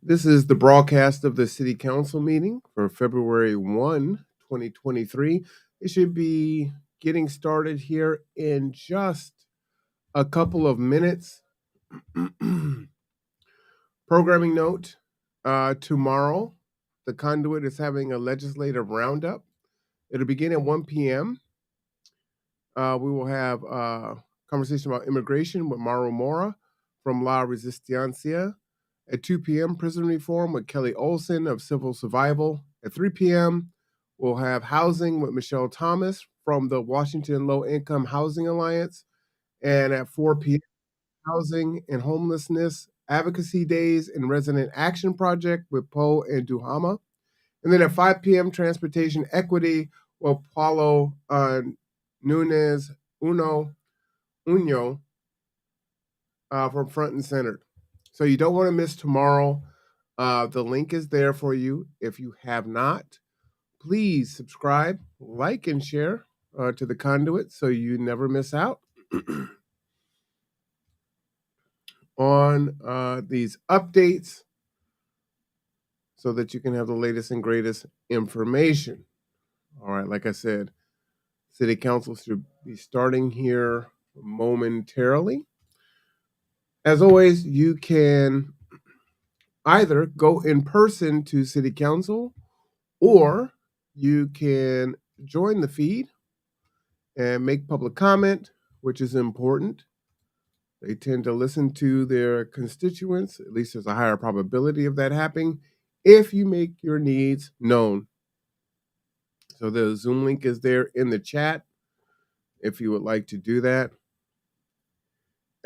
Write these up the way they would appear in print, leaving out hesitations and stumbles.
This is the broadcast of the City Council meeting for February 1, 2023. It should be getting started here in just a couple of minutes. Programming note, tomorrow, the Conduit is having a legislative roundup. It'll begin at 1 p.m. We will have a conversation about immigration with Mauro Mora from La Resistencia. At 2 p.m., prison reform with Kelly Olson of Civil Survival. At 3 p.m., we'll have housing with Michelle Thomas from the Washington Low Income Housing Alliance. And at 4 p.m., housing and homelessness advocacy days and resident action project with Poe and Duhama. And then at 5 p.m., transportation equity with Paulo Nunez Uno from Front and Center. So you don't want to miss tomorrow. The link is there for you. If you have not, please subscribe, like, and share to the Conduit so you never miss out on these updates so that you can have the latest and greatest information. All right, like I said, City Council should be starting here momentarily. As always, you can either go in person to City Council or you can join the feed and make public comment, which is important. They tend to listen to their constituents. At least there's a higher probability of that happening if you make your needs known. So the Zoom link is there in the chat if you would like to do that.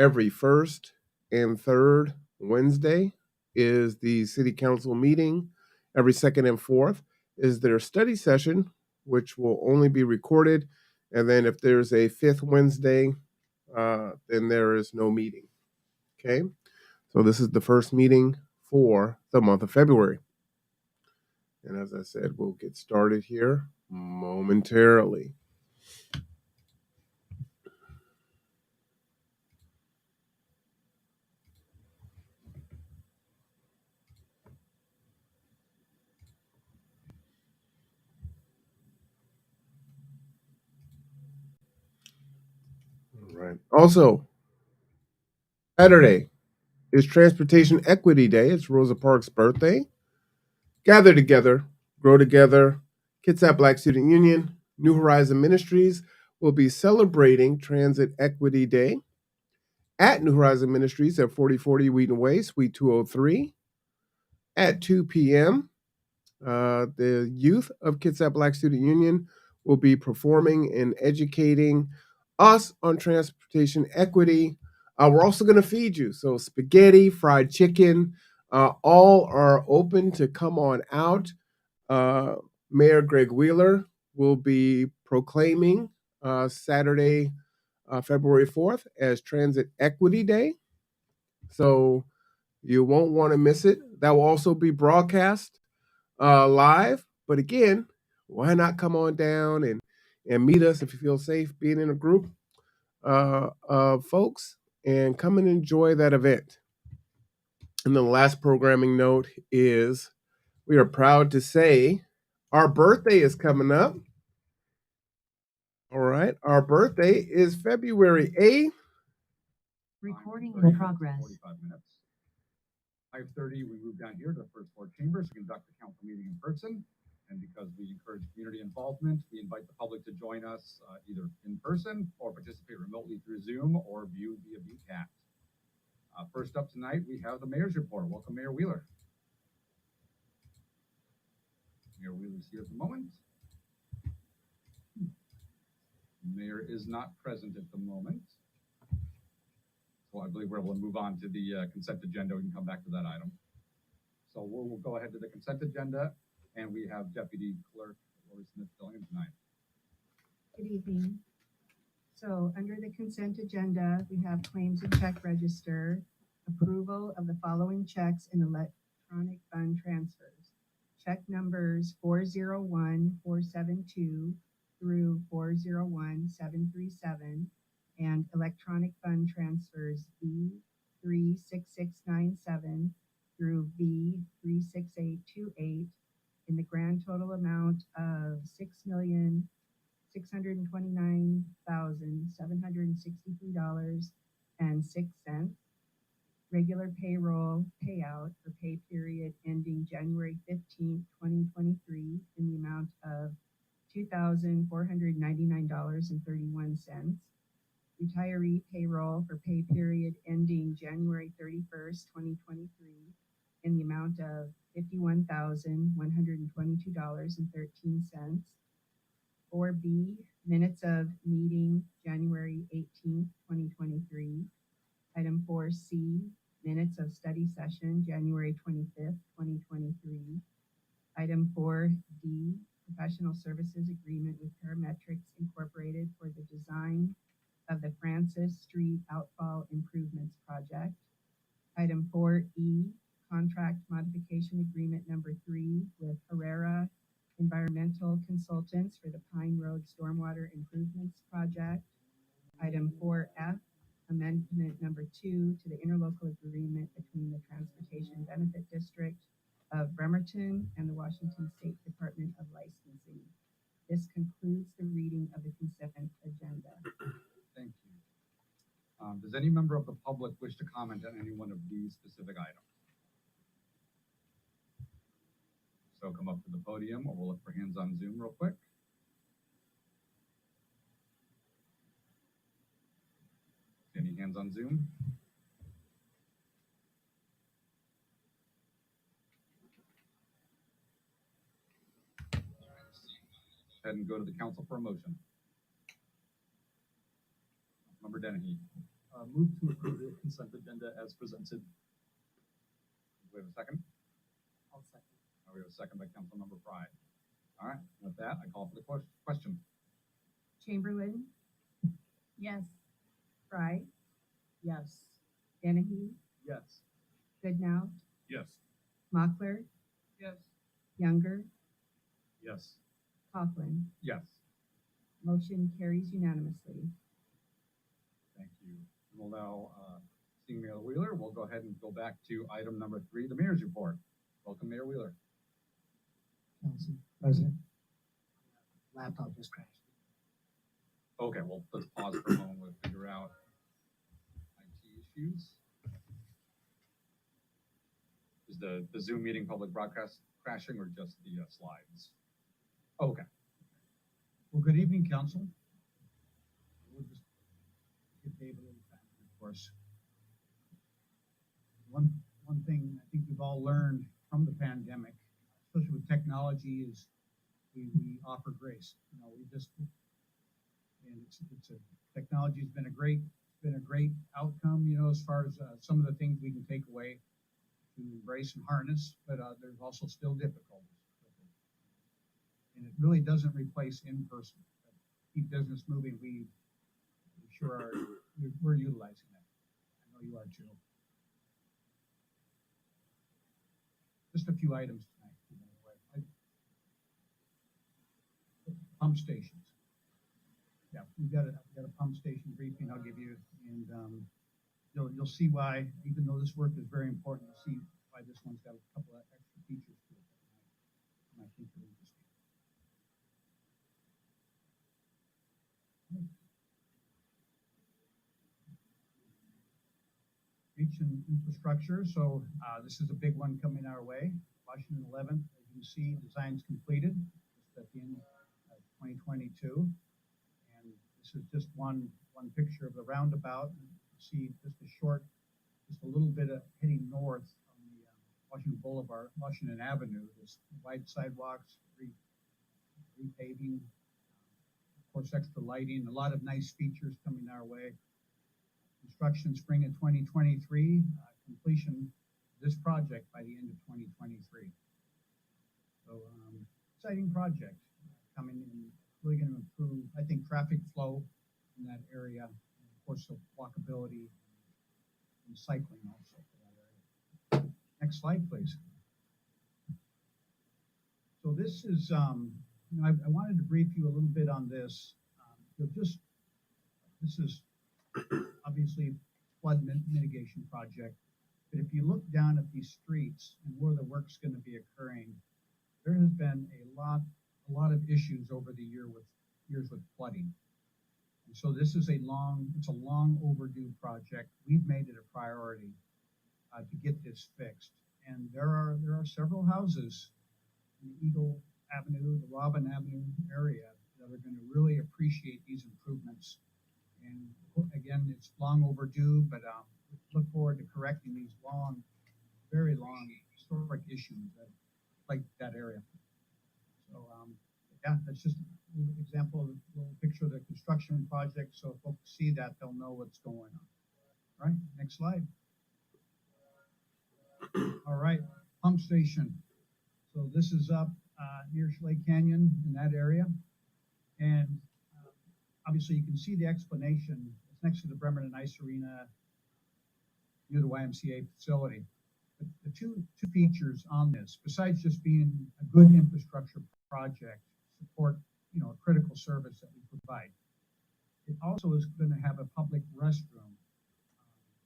Every first and third Wednesday is the City Council meeting. Every second and fourth is their study session, which will only be recorded. And then if there's a fifth Wednesday, then there is no meeting. Okay, so this is the first meeting for the month of February. And as I said, we'll get started here momentarily. All right. Also, Saturday is Transportation Equity Day. It's Rosa Parks' birthday. Gather together, grow together. Kitsap Black Student Union, New Horizon Ministries will be celebrating Transit Equity Day at New Horizon Ministries at 4040 Wheaton Way, Suite 203 at 2 p.m. The youth of Kitsap Black Student Union will be performing and educating us on transportation equity. We're also going to feed you. So spaghetti, fried chicken, all are open to come on out. Mayor Greg Wheeler will be proclaiming Saturday, February 4th as Transit Equity Day. So you won't want to miss it. That will also be broadcast live. But again, why not come on down and meet us if you feel safe being in a group of folks and come and enjoy that event. And the last programming note is we are proud to say our birthday is coming up. All right, our birthday is February 8th. Recording in progress. 45 minutes. 5:30, we move down here to the first floor chambers to conduct the council meeting in person. And because we encourage community involvement, we invite the public to join us either in person or participate remotely through Zoom or view via BKAT. First up tonight, we have the mayor's report. Welcome, Mayor Wheeler. Mayor Wheeler's here at the moment. Mayor is not present at the moment. So I believe we're able to move on to the consent agenda. We can come back to that item. So we'll go ahead to the consent agenda, and we have Deputy Clerk Lori Smith filling in tonight. Good evening. So under the consent agenda, we have claims and check register, approval of the following checks and electronic fund transfers. Check numbers 401472 through 401737 and electronic fund transfers B36697 through B 36828 in the grand total amount of $6,629,763.06. Regular payroll payout for pay period ending January 15th, 2023 in the amount of $2,499.31. Retiree payroll for pay period ending January 31st, 2023 in the amount of $51,122.13. 4B, minutes of meeting January 18th, 2023. Item 4C, minutes of study session January 25th, 2023. Item 4D, professional services agreement with Parametrics Incorporated for the design of the Francis Street Outfall Improvements Project. Item 4E, contract modification agreement number 3 with Herrera Environmental Consultants for the Pine Road Stormwater Improvements Project. Item 4F, amendment number 2 to the interlocal agreement between the Transportation Benefit District of Bremerton and the Washington State Department of Licensing. This concludes the reading of the consent agenda. Thank you. Does any member of the public wish to comment on any one of these specific items? So come up to the podium, or we'll look for hands on Zoom real quick. Any hands on Zoom? Go ahead and go to the council for a motion. Member Dennehy. Move to approve the consent agenda as presented. Do we have a second? I'll second. We have a second by Councilmember Fry. All right, with that, I call for the question. Chamberlain, Yes. Fry, Yes. Dennehy, Yes. Goodnow, Yes. Mochler, Yes. Younger, Yes. Coughlin. Yes. Motion carries unanimously. Thank you. We'll now, seeing Mayor Wheeler, we'll go ahead and go back to item number 3, the mayor's report. Welcome, Mayor Wheeler. Council President, laptop just crashed. Okay, well, let's pause for a moment. We'll figure out IT issues. Is the Zoom meeting public broadcast crashing or just the slides? Okay. Well, good evening, Council. We'll just give Dave a little time, of course. One thing I think we've all learned from the pandemic, especially with technology, is we offer grace. You know, technology's been a great outcome. You know, as far as some of the things we can take away to embrace and harness, but there's also still difficulties with it. And it really doesn't replace in person. Keep business moving. We sure are. We're utilizing that. I know you are too. Just a few items tonight. Pump stations. Yeah, we've got a pump station briefing I'll give you, and you'll see why, even though this work is very important, you'll see why this one's got a couple of extra features to it that I think are interesting. Infrastructure. So this is a big one coming our way. Washington 11th, as you can see, design's completed just at the end of 2022. And this is just one picture of the roundabout. You see just a little bit of heading north on the Washington Boulevard, Washington Avenue. There's wide sidewalks, repaving, of course, extra lighting, a lot of nice features coming our way. Construction spring of 2023, completion of this project by the end of 2023. So exciting project coming in, really going to improve, I think, traffic flow in that area, and of course, the walkability and cycling also for that area. Next slide, please. So this is, I wanted to brief you a little bit on this. This is obviously flood mitigation project. But if you look down at these streets and where the work's going to be occurring, there has been a lot of issues over the years with flooding. And so this is it's a long overdue project. We've made it a priority to get this fixed. And there are several houses in the Eagle Avenue, the Robin Avenue area that are going to really appreciate these improvements. And again, it's long overdue, but look forward to correcting these very long historic issues that plague that area. So yeah, that's just a little example of a little picture of the construction project. So if folks see that, they'll know what's going on. All right, next slide. All right, pump station. So this is up near Schley Canyon in that area. And obviously you can see the explanation. It's next to the Bremerton Ice Arena near the YMCA facility. But the two features on this, besides just being a good infrastructure project, support, a critical service that we provide, it also is going to have a public restroom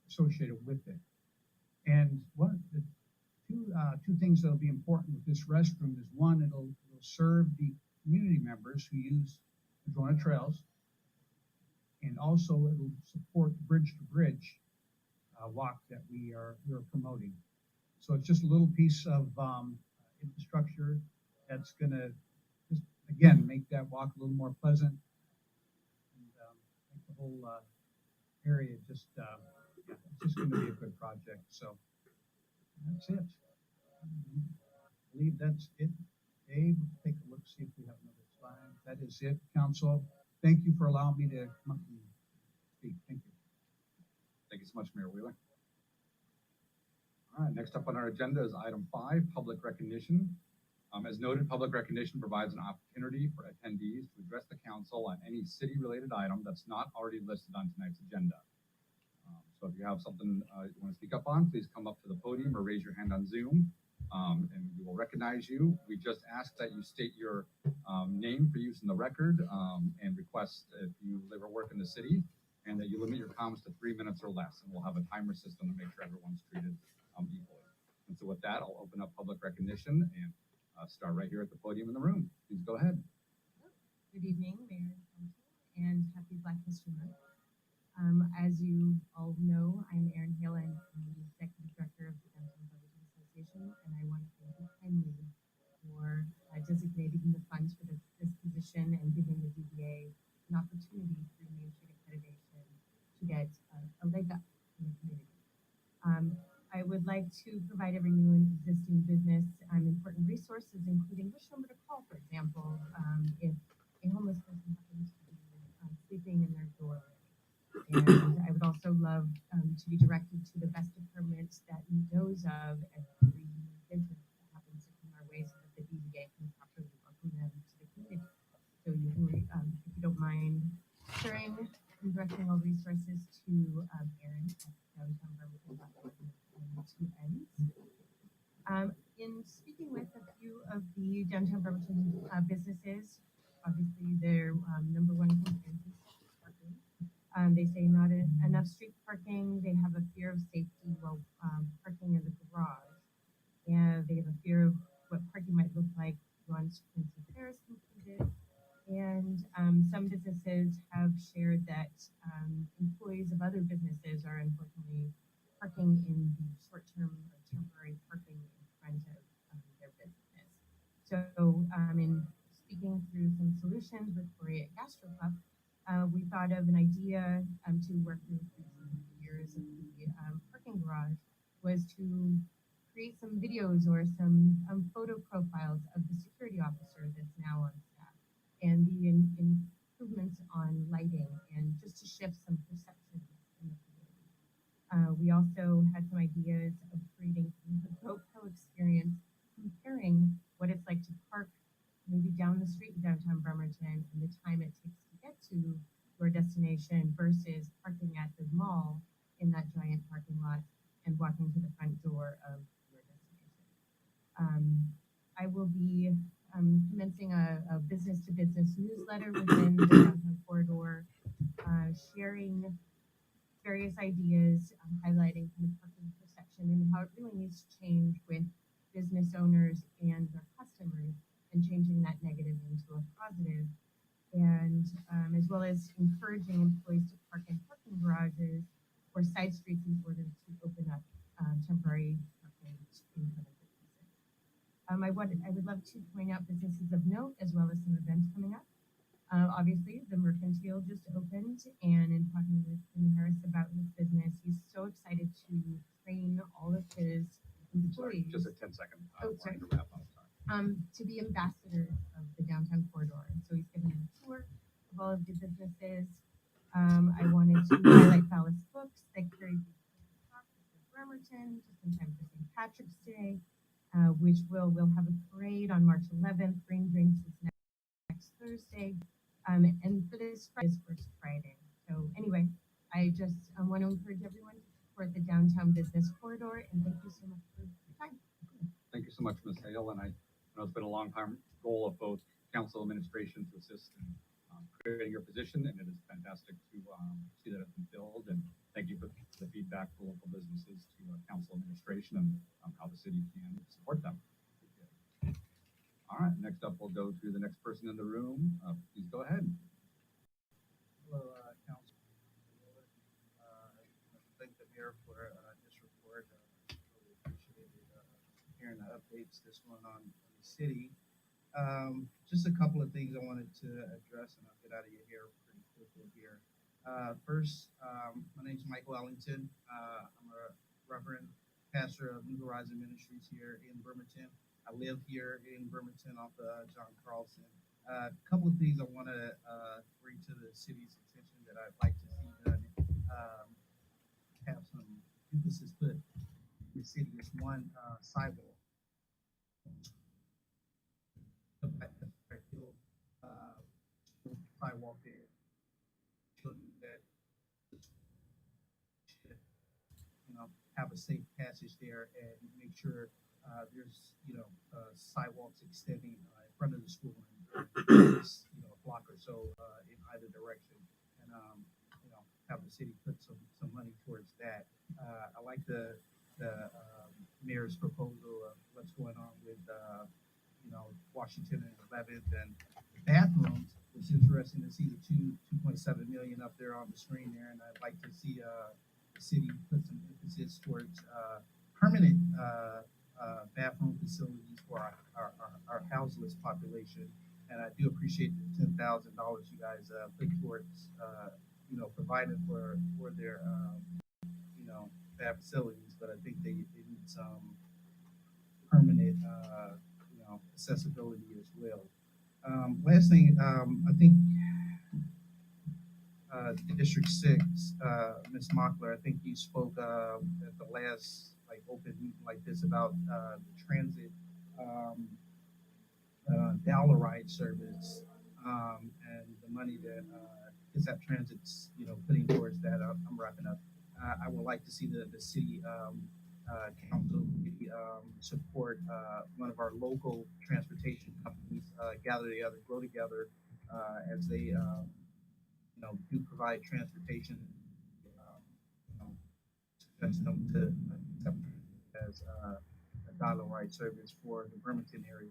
associated with it. And one of the two things that'll be important with this restroom is, one, it'll serve the community members who use the Madrona trails, and also it'll support bridge to bridge walk that we're promoting. So it's just a little piece of infrastructure that's going to just again make that walk a little more pleasant and make the whole area just it's just going to be a good project. So that's it. I believe that's it. Dave, take a look, see if we have another slide. That is it, Council. Thank you for allowing me to come up and speak. Thank you. Thank you so much, Mayor Wheeler. All right, next up on our agenda is item 5, public recognition. As noted, public recognition provides an opportunity for attendees to address the council on any city-related item that's not already listed on tonight's agenda. So if you have something you want to speak up on, please come up to the podium or raise your hand on Zoom, and we will recognize you. We just ask that you state your name for use in the record, and request if you live or work in the city, and that you limit your comments to 3 minutes or less, and we'll have a timer system to make sure everyone's treated equally. And so with that, I'll open up public recognition and start right here at the podium in the room. Please go ahead. Good evening, Mayor and Council, and happy Black History Month. As you all know, I'm Erin Halen. I'm the Executive Director of the Downtown Bremerton Association, and I want to thank you kindly for designating the funds for this position and giving the DBA an opportunity through Main Street accreditation to get a leg up in the community. I would like to provide every new and existing business important resources, including which number to call, for example, if a homeless person happens to be sleeping in their doorway. And I would also love to be directed to the best departments that knows of every business that happens to come our way, so that the DBA can properly welcome them to the community. So you can, if you don't mind, sharing and directing all resources to Erin at downtownbremerton.org. Two ends. In speaking with a few of the downtown Bremerton businesses, obviously their number one concern is parking. They say not enough street parking. They have a fear of safety while parking in the garage, and they have a fear of what parking might look like once Quincy Fair is completed. And some businesses have shared that employees of other businesses are unfortunately parking in the short-term or temporary parking in front of their business. So in speaking through some solutions with Corey at Gastropub, we thought of an idea to work with the years of the parking garage was to create some videos or some photo profiles of the security officer that's now on staff, and the improvements on lighting, and just to shift some perceptions in the community. We also had some ideas of creating a GoPro experience, comparing what it's like to park maybe down the street in downtown Bremerton and the time it takes to get to your destination versus parking at the mall in that giant parking lot and walking to the front door of your destination. I will be commencing a business-to-business newsletter within the downtown corridor, sharing various ideas, highlighting kind of parking perception perception and how it really needs to change with business owners and their customers, and changing that negative into a positive, and as well as encouraging employees to park in parking garages or side streets in order to open up temporary parking in front of businesses. I would love to point out businesses of note as well as some events coming up. Obviously, the Mercantile just opened, and in talking with Jimmy Harris about his business, he's so excited to train all of his Sorry, employees just a 10-second. Oh, sorry. To wrap up. Sorry. to be ambassadors of the downtown corridor. And so he's giving them a tour of all of the businesses. I wanted to highlight Phallus Books that carry Bremerton just in time for St. Patrick's Day, which we'll have a parade on March 11th. Rain Drinks is next Thursday. And for this First Friday. So anyway, I just want to encourage everyone to support the downtown business corridor, and thank you so much for your time. Thank you so much, Ms. Hale, and I know it's been a long time goal of both council administration to assist in creating your position, and it is fantastic to see that it's been filled, and thank you for the feedback for local businesses to council administration and how the city can support them. All right, next up, we'll go to the next person in the room. Please go ahead. Hello, Council. Thank the mayor for this report. Really appreciated hearing the updates that's going on in the city. Just a couple of things I wanted to address, and I'll get out of your hair pretty quickly here. First, my name is Michael Ellington. I'm a Reverend Pastor of New Horizon Ministries here in Bremerton. I live here in Bremerton off of John Carlson. A couple of things I want to bring to the city's attention that I'd like to see done. Have some emphasis put in the city is one, sidewalk. Sidewalk there. That have a safe passage there and make sure there's sidewalks extending in front of the school and a block or so in either direction, and have the city put some money towards that. I like the mayor's proposal of what's going on with Washington and 11th and the bathrooms. It's interesting to see the 2.7 million up there on the screen there, and I'd like to see the city put some emphasis towards permanent bathroom facilities for our houseless population. And I do appreciate the $10,000 you guys put towards providing for their bath facilities, but I think they need some permanent accessibility as well. Last thing, I think District 6, Ms. Mockler, I think you spoke at the last open meeting like this about the transit dollar ride service and the money that that Transit's putting towards that. I'm wrapping up. I would like to see the city council support one of our local transportation companies gather together, grow together as they do provide transportation. Suggest them to as a dollar ride service for the Bremerton area.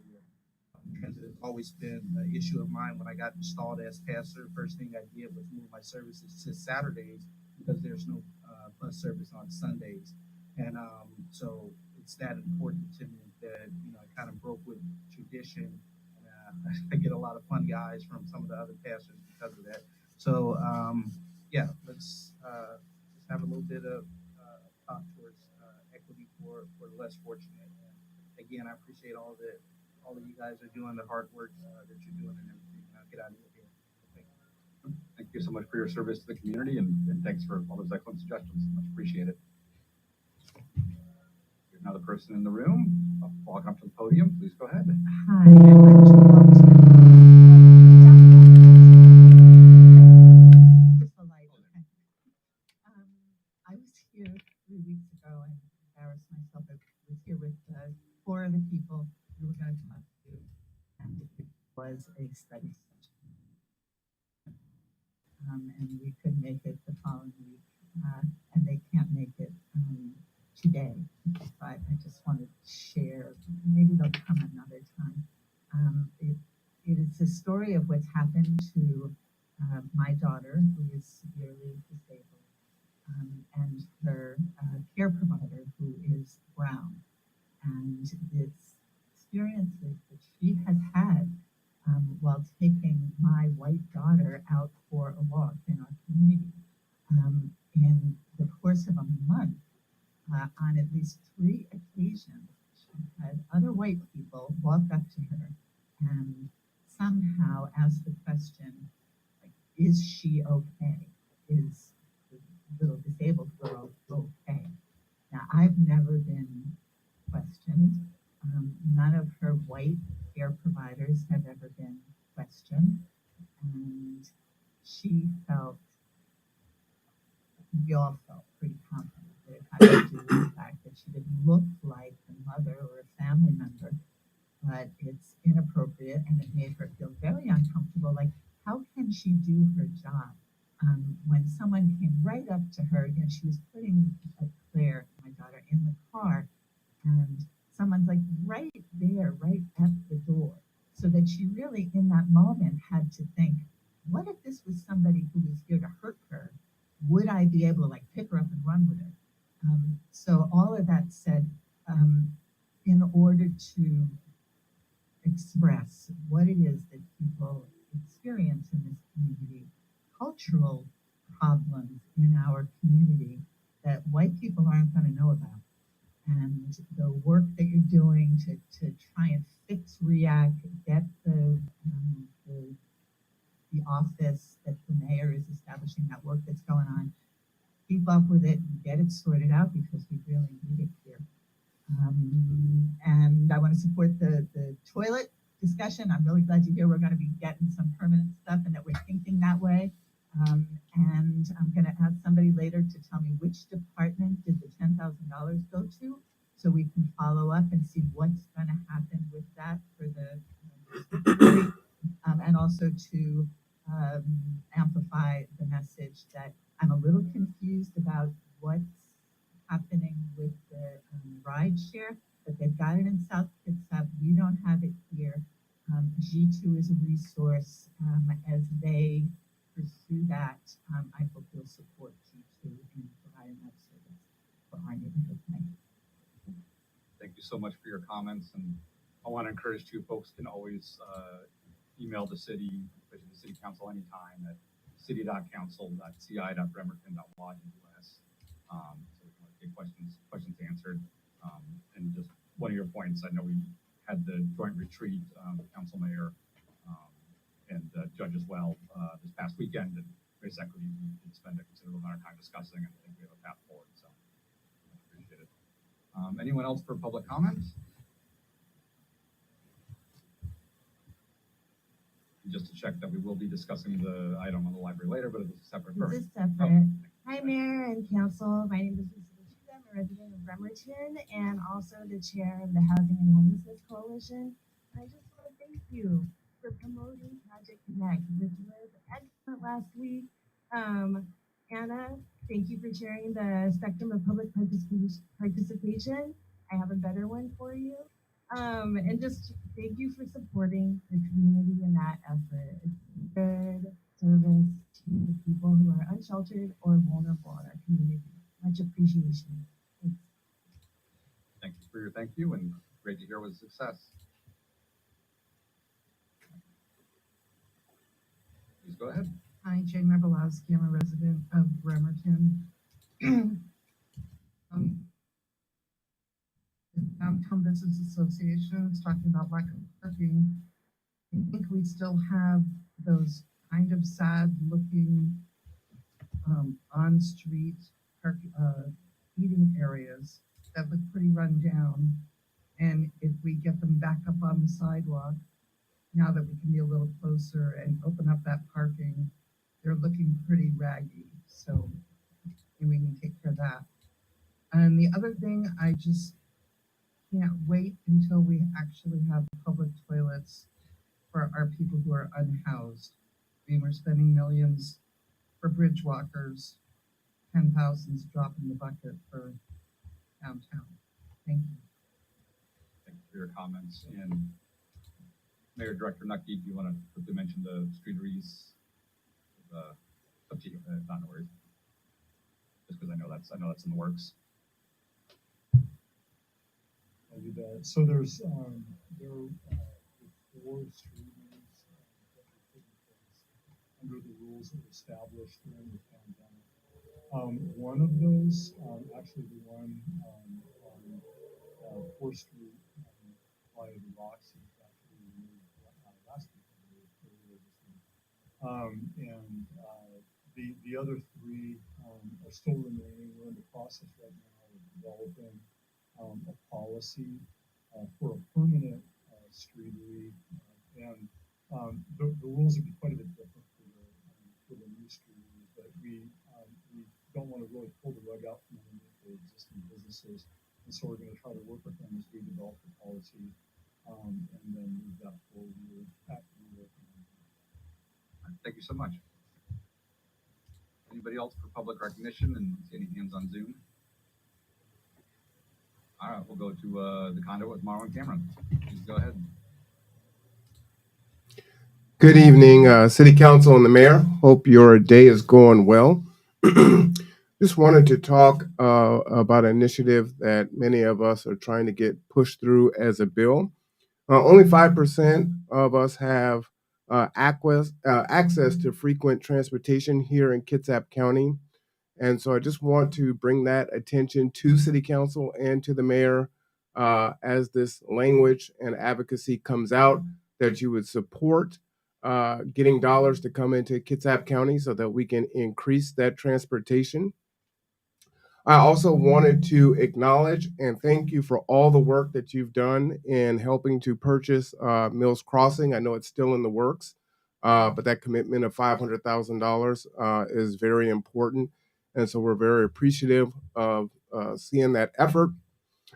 Transit has always been an issue of mine. When I got installed as pastor, first thing I did was move my services to Saturdays because there's no bus service on Sundays, and so it's that important to me that I kind of broke with tradition. I get a lot of funny eyes from some of the other pastors because of that. So yeah, let's have a little bit of thought towards equity for the less fortunate. And again, I appreciate all that you guys are doing, the hard work that you're doing, and everything. I'll get out of here. Thank you. Thank you so much for your service to the community, and thanks for all those excellent suggestions. Much appreciated. There's another person in the room. Walking up to the podium, please go ahead. Hi, I'd like to welcome just the light. Okay. I was here 3 weeks ago. I embarrassed myself. I was here with 4 other people who were going to talk to you, and it was a study session. And we could make it the following week, and they can't make it today, but I just wanted to share. Maybe they'll come another time. It is a story of what's happened to my daughter, who is severely disabled, and her care provider, who is brown. And this experiences that she has had while taking my white daughter out for a walk in our community. In the course of a month, on at least 3 occasions, she had other white people walk up to her and somehow ask the question, like, is she okay? Is the little disabled girl okay? Now, I've never been questioned. None of her white care providers have ever been questioned. And she felt, we all felt pretty confident that it had to do with the fact that she didn't look like a mother or a family member, but it's inappropriate and it made her feel very uncomfortable. Like, how can she do her job? When someone came right up to her, she was putting Claire, my daughter, in the car, and someone's like right there, right at the door. So that she really, in that moment, had to think, what if this was somebody who was here to hurt her? Would I be able to like pick her up and run with her? So all of that said, in order to express what it is that people experience in this community, cultural problems in our community that white people aren't going to know about. And the work that you're doing to try and fix React, get the office that the mayor is establishing, that work that's going on, keep up with it and get it sorted out because we really need it here. And I want to support the toilet discussion. I'm really glad to hear we're going to be getting some permanent stuff and that we're thinking that way. And I'm going to ask somebody later to tell me which department did the $10,000 go to, so we can follow up and see what's going to happen with that for the and also to amplify the message that I'm a little confused about what's happening with the ride share, but they've got it in South Kitsap. We don't have it here. G2 is a resource. As they pursue that, I hope you'll support G2 in providing that service for our neighborhood. Thank you so much for your comments, and I want to encourage you folks can always email the city, especially the City Council, anytime at city.council.ci.bremerton.lodge.us. So we can get questions answered. And just one of your points, I know we had the joint retreat, council mayor and judge as well this past weekend, and race equity, we did spend a considerable amount of time discussing, and I think we have a path forward, so I appreciate it. Anyone else for public comment? Just to check that we will be discussing the item on the library later, but it's a separate. This is separate. Hi, Mayor and Council. My name is Lisa. I'm a resident of Bremerton and also the chair of the Housing and Homelessness Coalition. And I just want to thank you for promoting Project Connect, which was excellent last week. Anna, thank you for sharing the spectrum of public participation. I have a better one for you. And just thank you for supporting the community in that effort. It's good service to the people who are unsheltered or vulnerable in our community. Much appreciation. Thanks. Thank you for your thank you, and great to hear it was a success. Please go ahead. Hi, Jane Rebolowski. I'm a resident of Bremerton. The Downtown Business Association is talking about lack of parking. I think we still have those kind of sad looking on-street eating areas that look pretty run down. And if we get them back up on the sidewalk, now that we can be a little closer and open up that parking, they're looking pretty raggy. So we can take care of that. And the other thing, I just can't wait until we actually have public toilets for our people who are unhoused. I mean, we're spending millions for bridge walkers, 10,000s drop in the bucket for downtown. Thank you. Thank you for your comments. And Mayor Director Nucky, do you want to quickly mention the streeteries? Up to you, not no worries. Just because I know that's in the works. I'll do that. So there's there are 4 streams that were put in place under the rules that were established during the pandemic. One of those, actually the one on 4th Street by the Roxy, was actually removed last week, I believe, earlier this week. The other 3 are still remaining. We're in the process right now of developing a policy for a permanent streetery, and the rules would be quite a bit different for the new streeteries, but we don't want to really pull the rug out from underneath the existing businesses, and so we're going to try to work with them as we develop the policy, and then move that forward. We're actively working on it. Thank you so much. Anybody else for public recognition, and see any hands on Zoom? All right, we'll go to the conduit with Marlon Cameron. Please go ahead. Good evening, City Council and the Mayor. Hope your day is going well. Just wanted to talk about an initiative that many of us are trying to get pushed through as a bill. Only 5% of us have access to frequent transportation here in Kitsap County. And so I just want to bring that attention to City Council and to the Mayor as this language and advocacy comes out, that you would support getting dollars to come into Kitsap County so that we can increase that transportation. I also wanted to acknowledge and thank you for all the work that you've done in helping to purchase Mills Crossing. I know it's still in the works, but that commitment of $500,000 is very important. And so we're very appreciative of seeing that effort.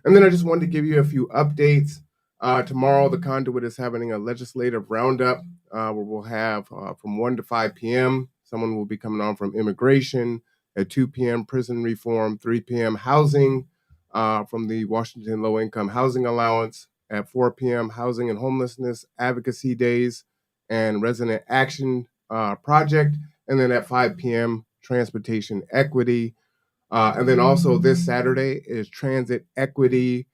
And then I just wanted to give you a few updates. Tomorrow, the Conduit is having a legislative roundup where we'll have from 1 to 5 p.m. Someone will be coming on from immigration. At 2 p.m., prison reform. 3 p.m., housing from the Washington Low Income Housing Allowance. At 4 p.m., housing and homelessness advocacy days and resident action project. And then at 5 p.m., transportation equity. And then also this Saturday is Transit Equity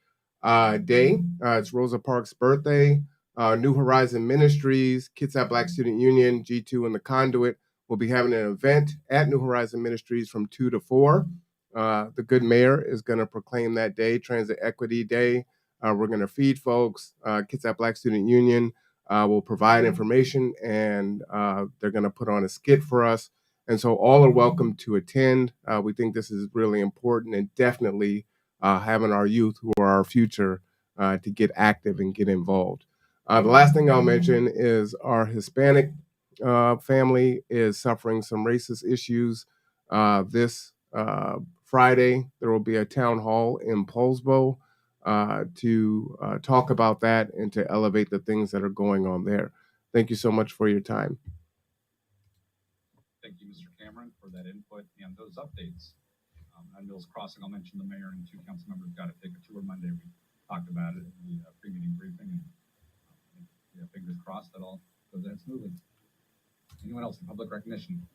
Day. It's Rosa Parks' birthday. New Horizon Ministries, Kitsap Black Student Union, G2, and the Conduit will be having an event at New Horizon Ministries from 2 to 4. The good mayor is going to proclaim that day, Transit Equity Day. We're going to feed folks. Kitsap Black Student Union will provide information, and they're going to put on a skit for us. And so all are welcome to attend. We think this is really important, and definitely having our youth, who are our future, to get active and get involved. The last thing I'll mention is our Hispanic family is suffering some racist issues. This Friday, there will be a town hall in Poulsbo to talk about that and to elevate the things that are going on there. Thank you so much for your time. Thank you, Mr. Cameron, for that input and those updates. On Mills Crossing, I'll mention the mayor and 2 council members got to take a tour Monday. We talked about it in the pre-meeting briefing, and fingers crossed that all goes ahead smoothly. Anyone else in public recognition?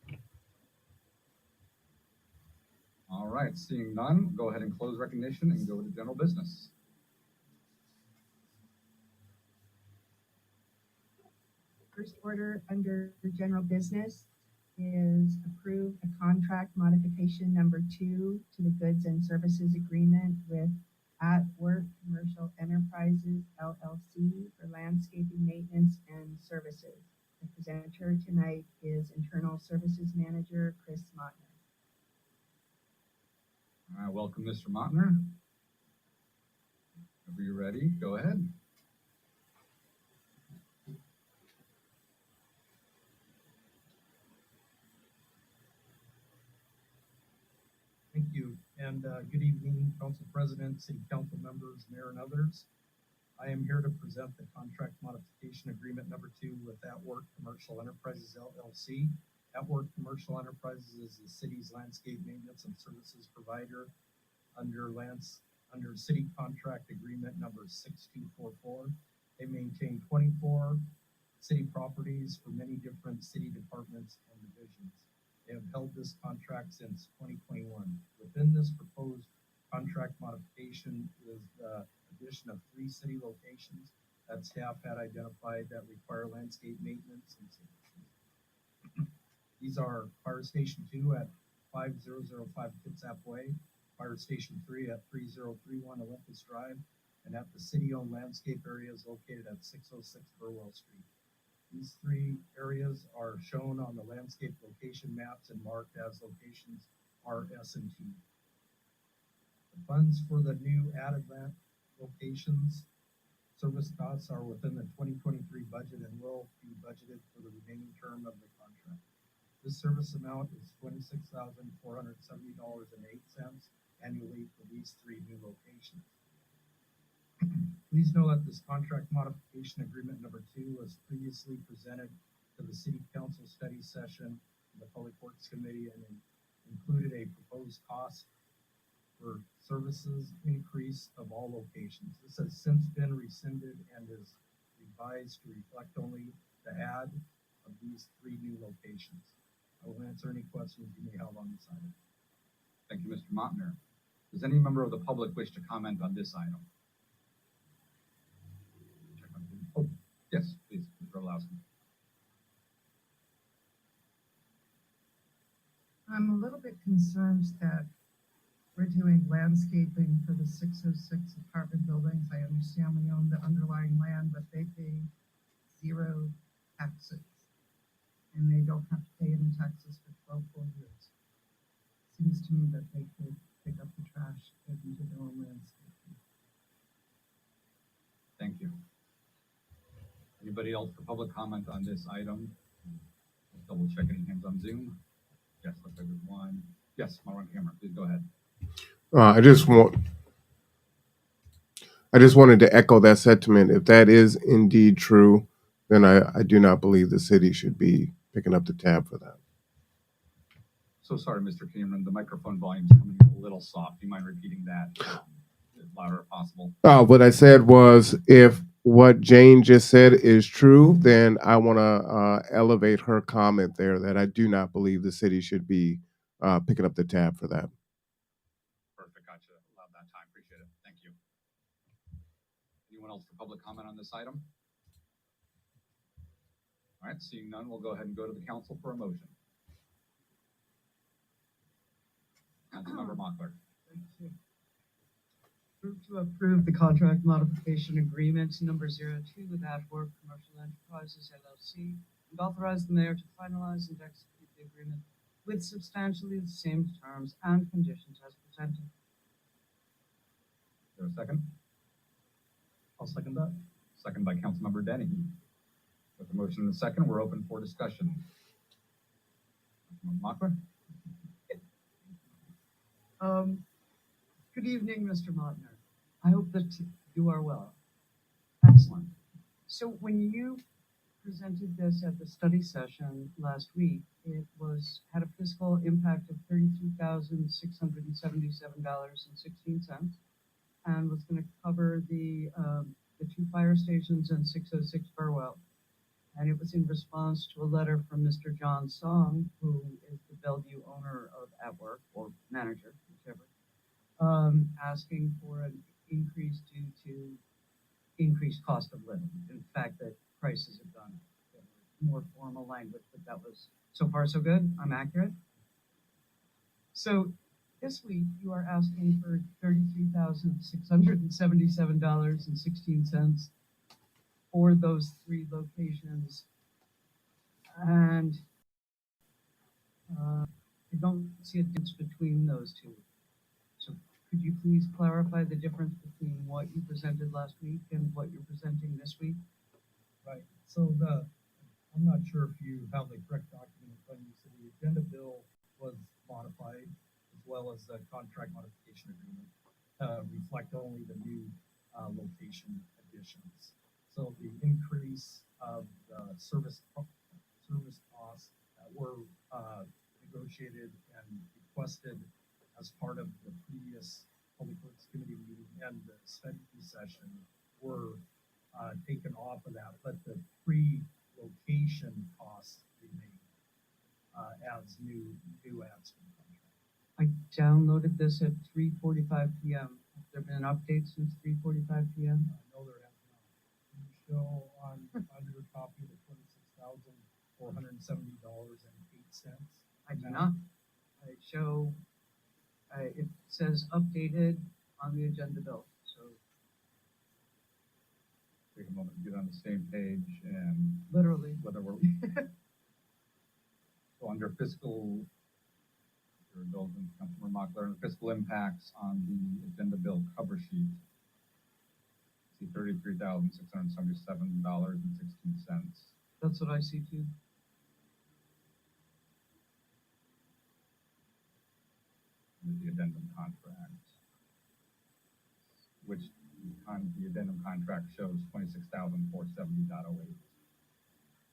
All right, seeing none, go ahead and close recognition and go to general business. First order under general business is approve a contract modification number 2 to the goods and services agreement with At Work Commercial Enterprises LLC for landscaping maintenance and services. The presenter tonight is Internal Services Manager Chris Mottner. All right, welcome, Mr. Mottner. Whenever you're ready, go ahead. Thank you, and good evening, Council President, City Council members, Mayor, and others. I am here to present the contract modification agreement number 2 with At Work Commercial Enterprises LLC. At Work Commercial Enterprises is the city's landscape maintenance and services provider under under city contract agreement number 6244. They maintain 24 city properties for many different city departments and divisions. They have held this contract since 2021. Within this proposed contract modification is the addition of 3 city locations that staff had identified that require landscape maintenance and services. These are Fire Station 2 at 5005 Kitsap Way, Fire Station 3 at 3031 Olympus Drive, and at the city-owned landscape areas located at 606 Burwell Street. These 3 areas are shown on the landscape location maps and marked as locations R, S, and T. The funds for the new added land locations service costs are within the 2023 budget and will be budgeted for the remaining term of the contract. This service amount is $26,470.08 annually for these 3 new locations. Please know that this contract modification agreement number 2 was previously presented to the City Council study session in the Public Works Committee and included a proposed cost for services increase of all locations. This has since been rescinded and is revised to reflect only the add of these 3 new locations. I will answer any questions you may have on this item. Thank you, Mr. Montner. Does any member of the public wish to comment on this item? Oh, yes, please, Mr. Orlowski. I'm a little bit concerned that we're doing landscaping for the 606 apartment buildings. I understand we own the underlying land, but they pay 0 taxes. And they don't have to pay any taxes for 12 full years. Seems to me that they could pick up the trash and do their own landscaping. Thank you. Anybody else for public comment on this item? Let's double check any hands on Zoom. Yes, looks like there's one. Yes, Marwan Cameron, please go ahead. I just wanted to echo that sentiment. If that is indeed true, then I do not believe the city should be picking up the tab for that. So sorry, Mr. Cameron, the microphone volume's coming in a little soft. Do you mind repeating that as louder as possible? What I said was, if what Jane just said is true, then I want to elevate her comment there that I do not believe the city should be picking up the tab for that. Perfect, gotcha. Allowed that time. Appreciate it. Thank you. Anyone else for public comment on this item? All right, seeing none, we'll go ahead and go to the council for a motion. Councilmember Mockler. Thank you. Move to approve the contract modification agreement number 02 with Atwork Commercial Enterprises LLC and authorize the mayor to finalize and execute the agreement with substantially the same terms and conditions as presented. Is there a second? I'll second that. Second by Councilmember Dennehy. With the motion and the second, we're open for discussion. Councilmember Mockler? Good evening, Mr. Mottner. I hope that you are well. Excellent. So when you presented this at the study session last week, it had a fiscal impact of $33,677.16 and was going to cover the 2 fire stations and 606 Burwell. And it was in response to a letter from Mr. John Song, who is the Bellevue owner of Atwork, or manager, whichever, asking for an increase due to increased cost of living. In fact, that prices have gone up. More formal language, but that was so far so good. I'm accurate. So this week you are asking for $33,677.16 for those 3 locations, and I don't see a difference between those 2. So could you please clarify the difference between what you presented last week and what you're presenting this week? Right. So I'm not sure if you have the correct document in front of you. So the agenda bill was modified as well as the contract modification agreement reflect only the new location additions. So the increase of the service costs that were negotiated and requested as part of the previous Public Works Committee meeting study session were taken off of that, but the pre-location costs remain as new ads for the contract. I downloaded this at 3:45 p.m. Have there been an update since 3:45 p.m.? No, there has not. You show on your copy the $26,470.08. I do not. I show, it says updated on the agenda bill, so Take a moment to get on the same page and literally. whether we're so under fiscal, your indulgence, Councilmember Mockler, and fiscal impacts on the agenda bill cover sheet. See $33,677.16. That's what I see too. The addendum contract, which the addendum contract shows 26,470.08.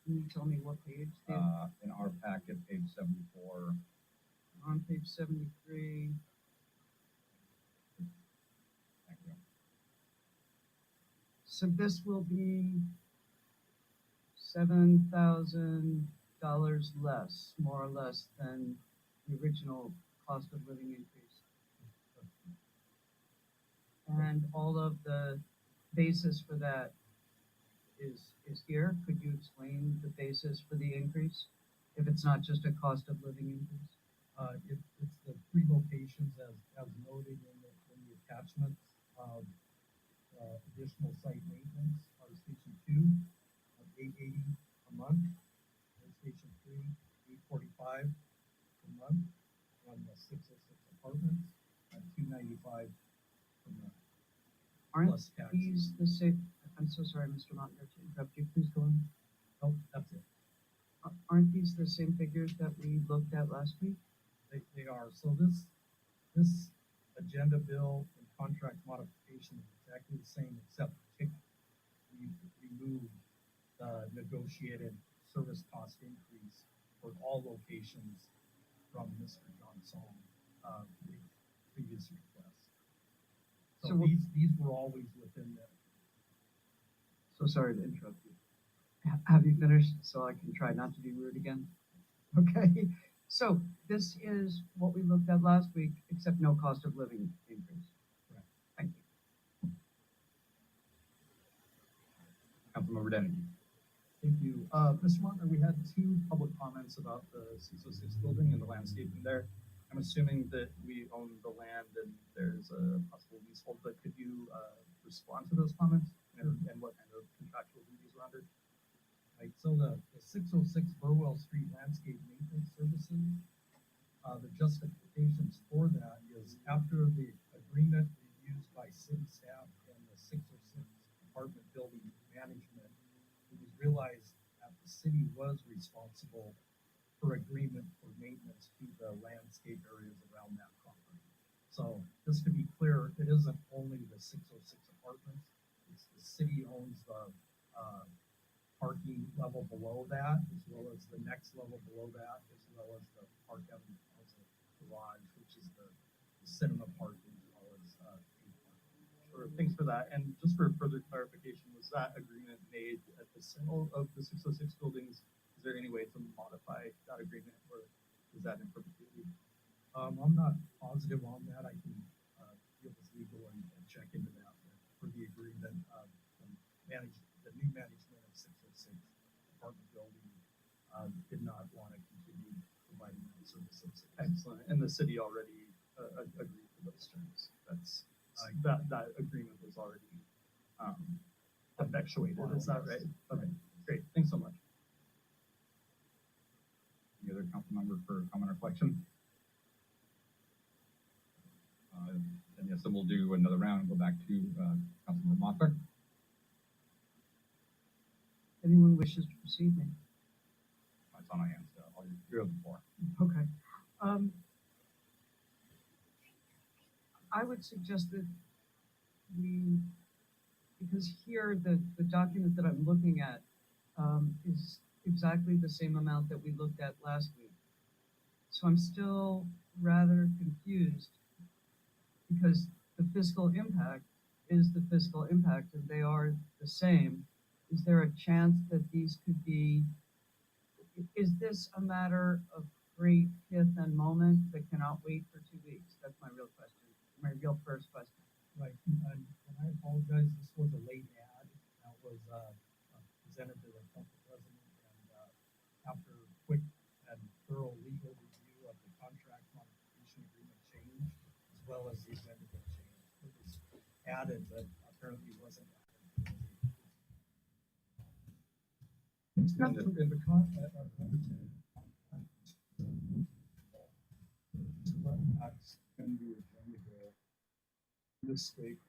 Can you tell me what page? In our packet, page 74. On page 73. Thank you. So this will be $7,000 less, more or less, than the original cost of living increase. And all of the basis for that is here. Could you explain the basis for the increase? If it's not just a cost of living increase? It's the three locations as noted in the attachments of additional site maintenance. Our station 2 of $880 a month, and station 3 $845 a month, on the 606 apartments at $295 per month. Aren't Plus taxes. these the same? I'm so sorry, Mr. Montner, to interrupt you. Please go on. Oh, that's it. Aren't these the same figures that we looked at last week? They are. So this agenda bill and contract modification is exactly the same, except we removed the negotiated service cost increase for all locations from Mr. John Song, the previous request. So So these were always within the. So sorry to interrupt you. Have you finished so I can try not to be rude again? Okay. So this is what we looked at last week, except no cost of living increase. Correct. Thank you. Councilmember Dennehy. Thank you. Mr. Montner, we had two public comments about the 606 building and the landscaping there. I'm assuming that we own the land and there's a possible leasehold, but could you respond to those comments and what kind of contractual duties are under? Right, so the 606 Burwell Street landscape maintenance services, the justifications for that is after the agreement reviewed by city staff and the 606 apartment building management, it was realized that the city was responsible for agreement for maintenance to the landscape areas around that property. So just to be clear, it isn't only the 606 apartments, it's the city owns the parking level below that, as well as the next level below that, as well as the Park Avenue Plaza garage, which is the cinema parking, as well as Sure, thanks for that. And just for further clarification, was that agreement made at the sale of the 606 buildings? Is there any way to modify that agreement, or is that in perpetuity? I'm not positive on that. I can deal with legal and check into that. But for the agreement, the new management of 606 apartment building did not want to continue providing that services. Excellent. And the city already agreed to those terms. That's that agreement was already effectuated. Is that right? Okay, great. Thanks so much. Any other council member for comment or reflection? And yes, then we'll do another round and go back to Councilmember Mockler. Anyone wishes to precede me? It's on my hands. You're the floor. Okay. I would suggest that because here the document that I'm looking at is exactly the same amount that we looked at last week. So I'm still rather confused because the fiscal impact is the fiscal impact, and they are the same. Is there a chance that these could be, is this a matter of great pith and moment that cannot wait for 2 weeks? That's my real question, my real first question. Right, and I apologize, this was a late ad that was presented to the council president, and after quick and thorough legal review of the contract modification agreement change, as well as the amendment change, it was added, but apparently wasn't added. In the contracts can be agenda here. This state,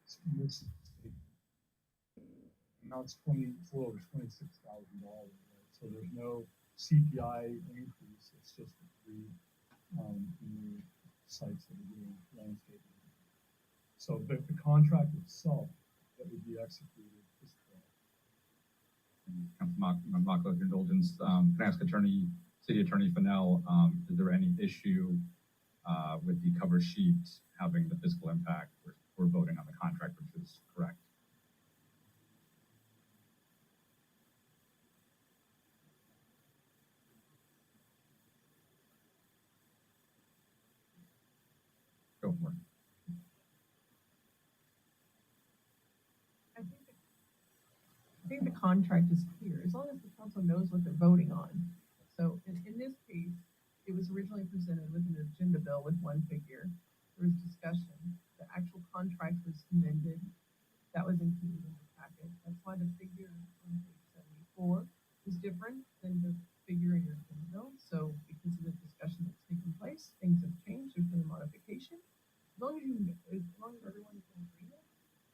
now it's over $26,000, right? So there's no CPI increase. It's just the three new sites that are doing landscaping. So the contract itself that would be executed is Councilman Mockler, with your indulgence, can I ask City Attorney Fennell, is there any issue with the cover sheet having the fiscal impact? We're voting on the contract, which is correct. Go for it. I think the contract is clear, as long as the council knows what they're voting on. So in this case, it was originally presented with an agenda bill with one figure. There was discussion. The actual contract was amended. That was included in the packet. That's why the figure on page 74 is different than the figure in your agenda bill. So because of the discussion that's taken place, things have changed. There's been a modification. As long as everyone's in agreement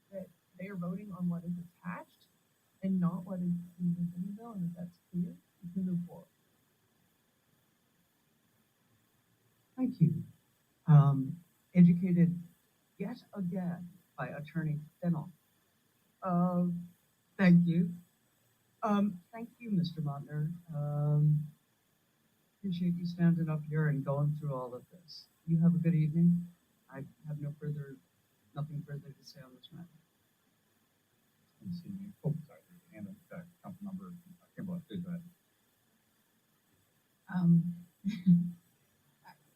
that they are voting on what is attached and not what is in the agenda bill, and if that's clear, you can move forward. Thank you. Educated yet again by Attorney Fennell. Thank you. Thank you, Mr. Montner. Appreciate you standing up here and going through all of this. You have a good evening. I have nothing further to say on this matter. Oh, sorry, and Councilmember Kimball, please go ahead.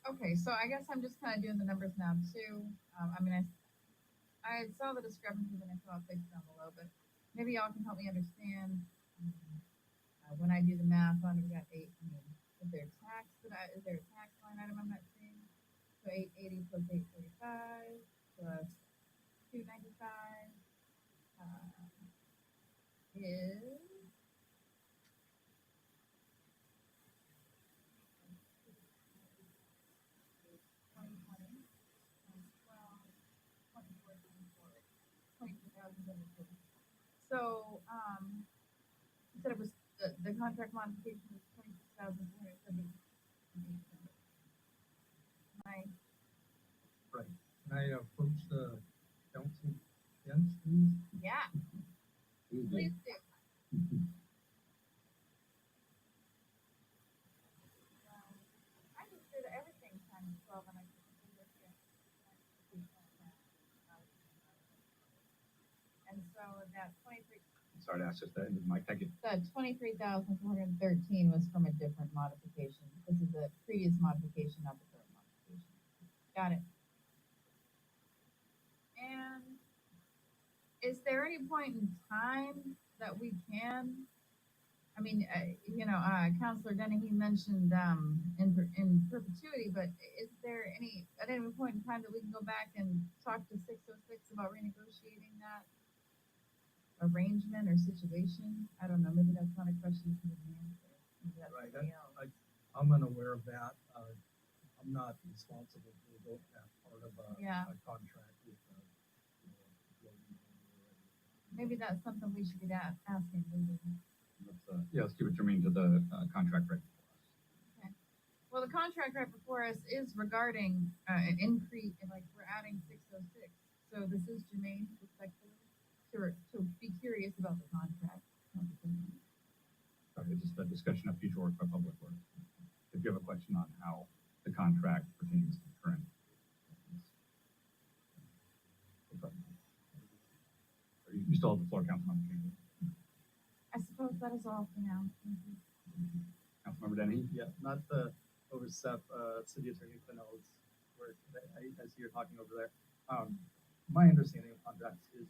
Okay, so I guess I'm just kind of doing the numbers now too. I mean, I saw the discrepancies and I saw it placed down below, but maybe y'all can help me understand when I do the math on we got 8. I mean, is there a tax line item I'm not seeing? So 880 plus 845 plus 295 is. So, you said it was the contract modification was 26,470. Right. Can I approach the council bench, please? Yeah, please do. I just did everything times 12 and I couldn't do it. And so that 23. Sorry to ask just that, Mike, thank you. The 23,413 was from a different modification. This is a previous modification, not the current modification. Got it. And is there any point in time that we can? I mean, Councilor Dennehy mentioned in perpetuity, but is there at any point in time that we can go back and talk to 606 about renegotiating that arrangement or situation? I don't know. Maybe that's not a question you can answer. Maybe that's right. somebody else. I'm unaware of that. I'm not responsible for that part of a contract with. Maybe that's something we should be asking. Let's keep it germane to the contract right before us. Okay. Well, the contract right before us is regarding an increase, like we're adding 606. So this is germane, respectfully, to be curious about the contract. Sorry, just a discussion of future work by Public Works. If you have a question on how the contract pertains to current. still have the floor, Councilmember King. I suppose that is all for now. Thank you. Councilmember Denny? Yeah, not to overstep City Attorney Fennell's work. I see you're talking over there. My understanding of contracts is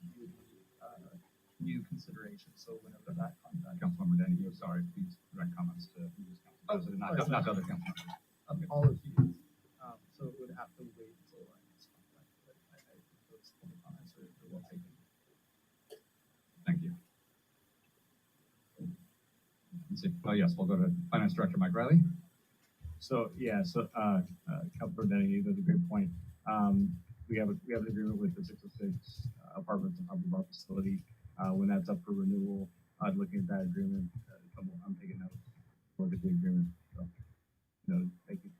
new consideration. So whenever that contract, Councilmember Denny, I'm sorry, please direct comments to who's council president, not to other council members. apologies. So it would have to wait until our next contract. But I think those comments are well taken. Thank you. Let's see. Oh, yes, we'll go to Finance Director Mike Riley. Councilor Denny, that's a great point. We have an agreement with the 606 apartments and public bar facility. When that's up for renewal, looking at that agreement, I'm taking notes. Look at the agreement. So, thank you.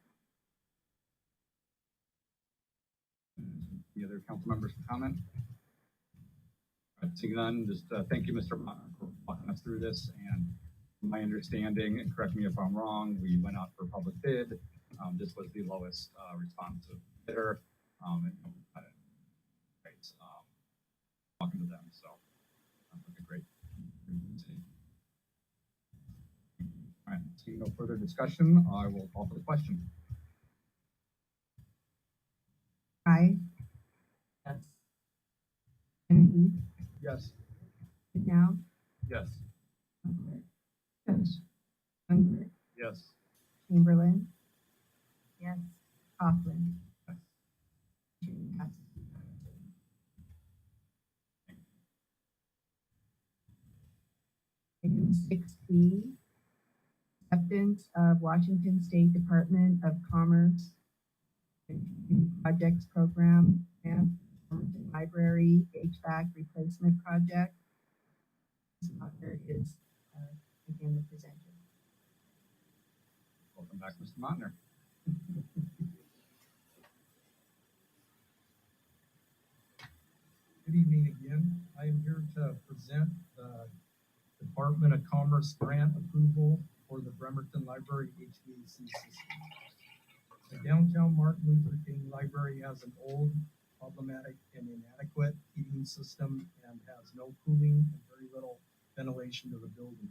Any other council members for comment? All right, seeing none, just thank you, Mr. Montner, for walking us through this. And from my understanding, and correct me if I'm wrong, we went out for public bid. This was the lowest responsive bidder. And I didn't, right, talking to them, so okay, great. All right, seeing no further discussion, I will call for the question. Aye. Yes. Kennedy, Yes. now, Yes. Yes. Unger, Yes. Chamberlain, Yes. Coughlin. Yes. Motion passes. Item 6B, acceptance of Washington State Department of Commerce Projects Program and Library HVAC Replacement Project. This author is again the presenter. Welcome back, Mr. Montner. Good evening again. I am here to present the Department of Commerce grant approval for the Bremerton Library HVAC system. The downtown Martin Luther King Library has an old, problematic, and inadequate heating system and has no cooling and very little ventilation to the building.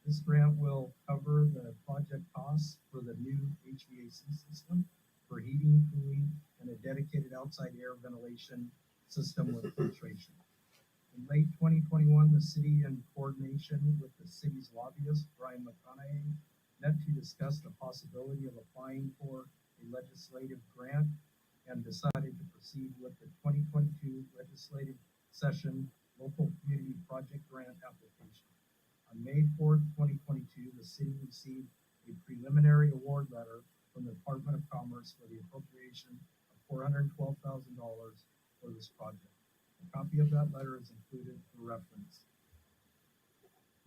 This grant will cover the project costs for the new HVAC system for heating, cooling, and a dedicated outside air ventilation system with filtration. In late 2021, the city, in coordination with the city's lobbyist, Brian McConaughey, met to discuss the possibility of applying for a legislative grant and decided to proceed with the 2022 legislative session local community project grant application. On May 4th, 2022, the city received a preliminary award letter from the Department of Commerce for the appropriation of $412,000 for this project. A copy of that letter is included for reference.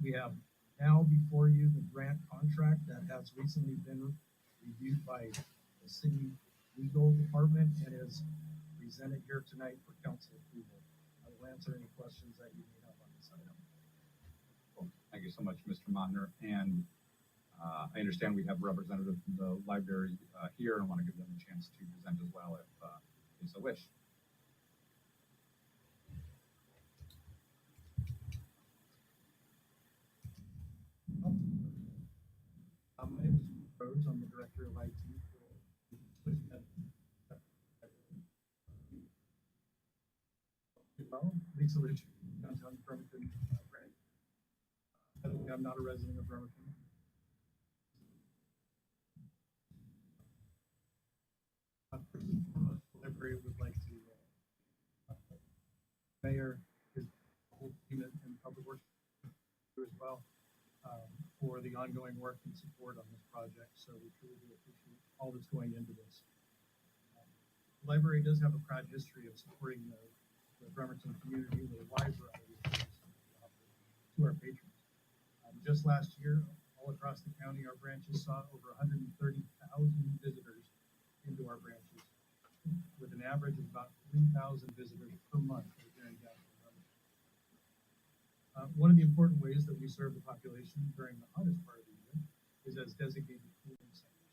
We have now before you the grant contract that has recently been reviewed by the city legal department and is presented here tonight for council approval. I will answer any questions that you may have on this item. Well, thank you so much, Mr. Montner. And I understand we have representatives from the library here, and I want to give them a chance to present as well if they so wish. My name is Rhodes. I'm the director of IT for Lisa Rich, downtown Bremerton branch. I'm not a resident of Bremerton. The library would like to mayor, his whole team in public works as well. For the ongoing work and support on this project. So we truly do appreciate all that's going into this. The library does have a proud history of supporting the Bremerton community with a wide variety of services to our patrons. Just last year, all across the county, our branches saw over 130,000 visitors into our branches, with an average of about 3,000 visitors per month here in downtown. One of the important ways that we serve the population during the hottest part of the year is as designated cooling centers.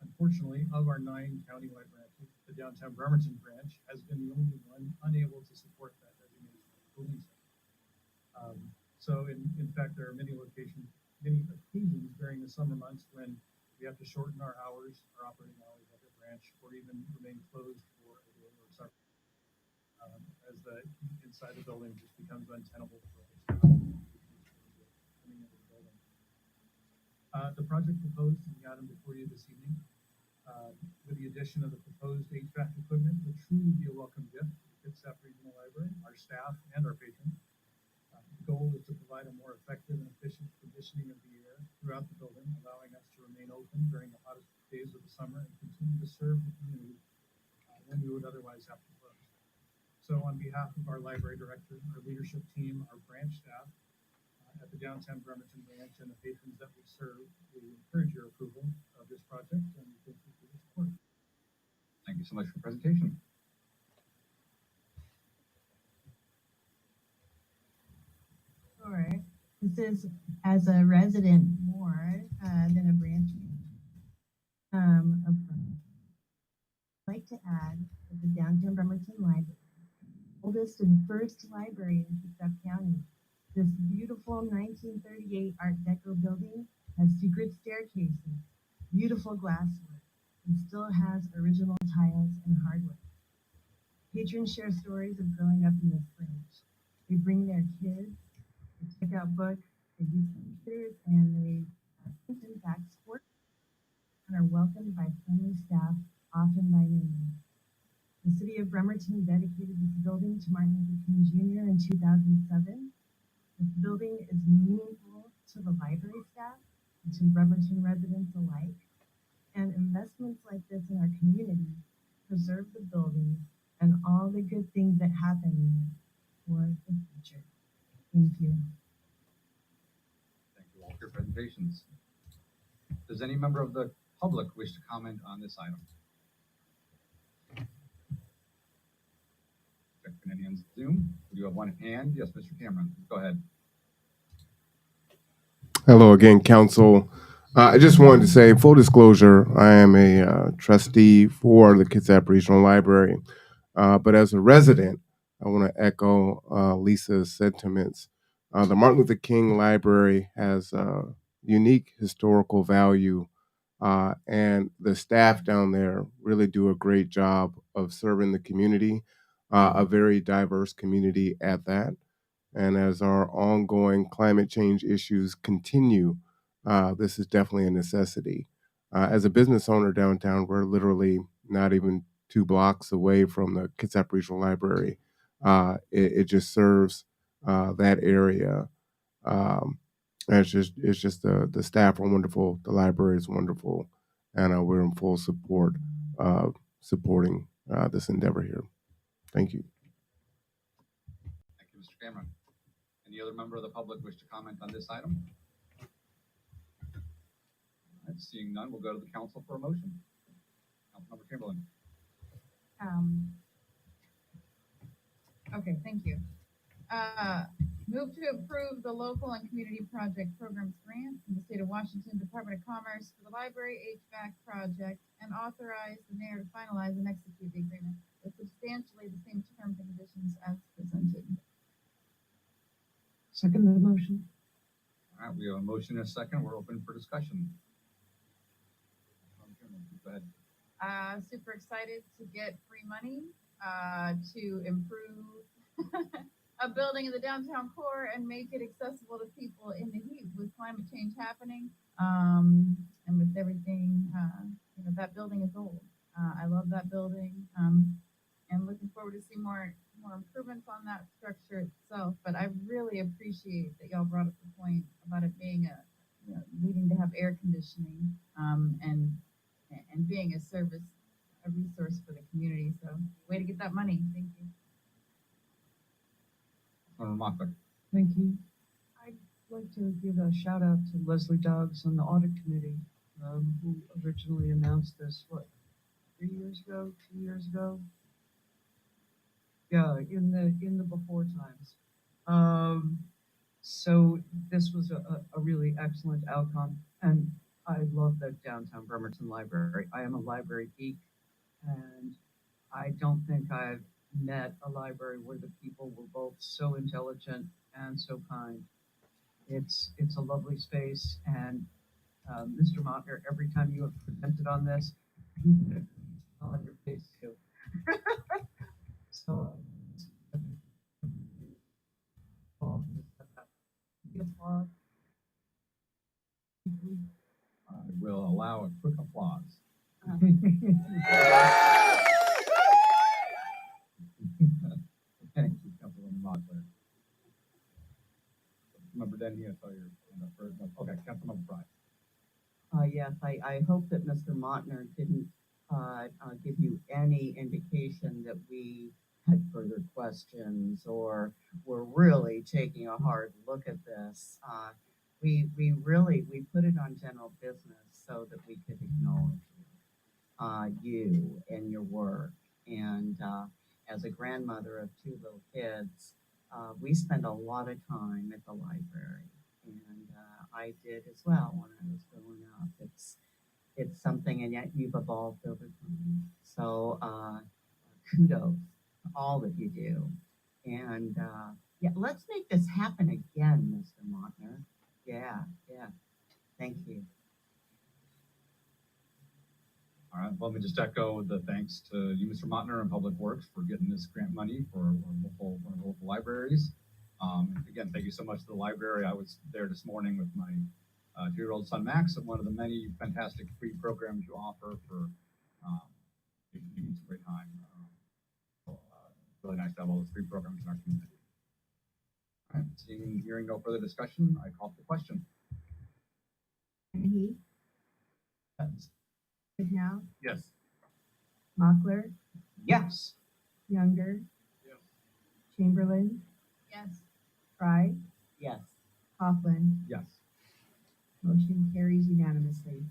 Unfortunately, of our 9 countywide branches, the downtown Bremerton branch has been the only one unable to support that designation of building site. So in fact, there are many occasions during the summer months when we have to shorten our hours, our operating hours at the branch, or even remain closed for a day or several, as the heat inside the building just becomes untenable for our staff coming into the building. The project proposed in the item before you this evening, with the addition of the proposed HVAC equipment, would truly be a welcome gift to the Kitsap Regional Library, our staff, and our patrons. The goal is to provide a more effective and efficient conditioning of the air throughout the building, allowing us to remain open during the hottest days of the summer and continue to serve the community when we would otherwise have to close. So on behalf of our library director, our leadership team, our branch staff at the downtown Bremerton branch, and the patrons that we serve, we encourage your approval of this project and thank you for your support. Thank you so much for the presentation. Sure. This is as a resident more than a branch of Bremerton. I'd like to add that the downtown Bremerton Library, oldest and first library in Kitsap County, this beautiful 1938 Art Deco building has secret staircases, beautiful glasswork, and still has original tiles and hardwood. Patrons share stories of growing up in this branch. They bring their kids, they check out books, they do computers, and they in fact sport and are welcomed by friendly staff, often by name. The city of Bremerton dedicated this building to Martin Luther King Jr. in 2007. This building is meaningful to the library staff and to Bremerton residents alike. And investments like this in our community preserve the building and all the good things that happen in it for the future. Thank you. Thank you all for your presentations. Does any member of the public wish to comment on this item? Checking any on Zoom. We do have one hand. Yes, Mr. Cameron, go ahead. Hello again, Council. I just wanted to say, full disclosure, I am a trustee for the Kitsap Regional Library. But as a resident, I want to echo Lisa's sentiments. The Martin Luther King Library has unique historical value, and the staff down there really do a great job of serving the community, a very diverse community at that. And as our ongoing climate change issues continue, this is definitely a necessity. As a business owner downtown, we're literally not even 2 blocks away from the Kitsap Regional Library. It just serves that area. And it's just the staff are wonderful, the library is wonderful, and we're in full support of supporting this endeavor here. Thank you. Thank you, Mr. Cameron. Any other member of the public wish to comment on this item? All right, seeing none, we'll go to the council for a motion. Councilmember Chamberlain. Okay, thank you. Move to approve the local and community project programs grant from the state of Washington Department of Commerce for the library HVAC project and authorize the mayor to finalize and execute the agreement with substantially the same terms and conditions as presented. Second the motion. All right, we have a motion and a second. We're open for discussion. Go ahead. Super excited to get free money to improve a building in the downtown core and make it accessible to people in the heat with climate change happening and with everything. That building is old. I love that building and looking forward to see more improvements on that structure itself. But I really appreciate that y'all brought up the point about it being needing to have air conditioning and being a service, a resource for the community. So way to get that money. Thank you. Thank you. I'd like to give a shout out to Leslie Doggs on the audit committee, who originally announced this, 3 years ago, 2 years ago? Yeah, in the before times. So this was a really excellent outcome, and I love the downtown Bremerton Library. I am a library geek, and I don't think I've met a library where the people were both so intelligent and so kind. It's a lovely space, and Mr. Montner, every time you have presented on this, you put a smile on your face too. So, I will allow a quick applause. Thank you, Councilwoman Montclair. Member Denny, I saw your hand up first. Okay, Councilmember Fry. Yes, I hope that Mr. Montner didn't give you any indication that we had further questions or were really taking a hard look at this. We really, we put it on general business so that we could acknowledge you and your work. And as a grandmother of two little kids, we spend a lot of time at the library. And I did as well when I was growing up. It's something, and yet you've evolved over time. So kudos to all that you do. And yeah, let's make this happen again, Mr. Montner. Yeah, yeah. Thank you. All right, let me just echo the thanks to you, Mr. Montner, and Public Works for getting this grant money for one of the local libraries. Again, thank you so much to the library. I was there this morning with my 2-year-old son, Max, at one of the many fantastic free programs you offer for giving us a great time. Really nice to have all those free programs in our community. All right, hearing no further discussion, I call for the question. Dennehy, Yes. Goodnow, Yes. Mochler, Yes. Younger, Yes. Chamberlain, Yes. Fry, Yes. Coughlin. Yes. Motion carries unanimously.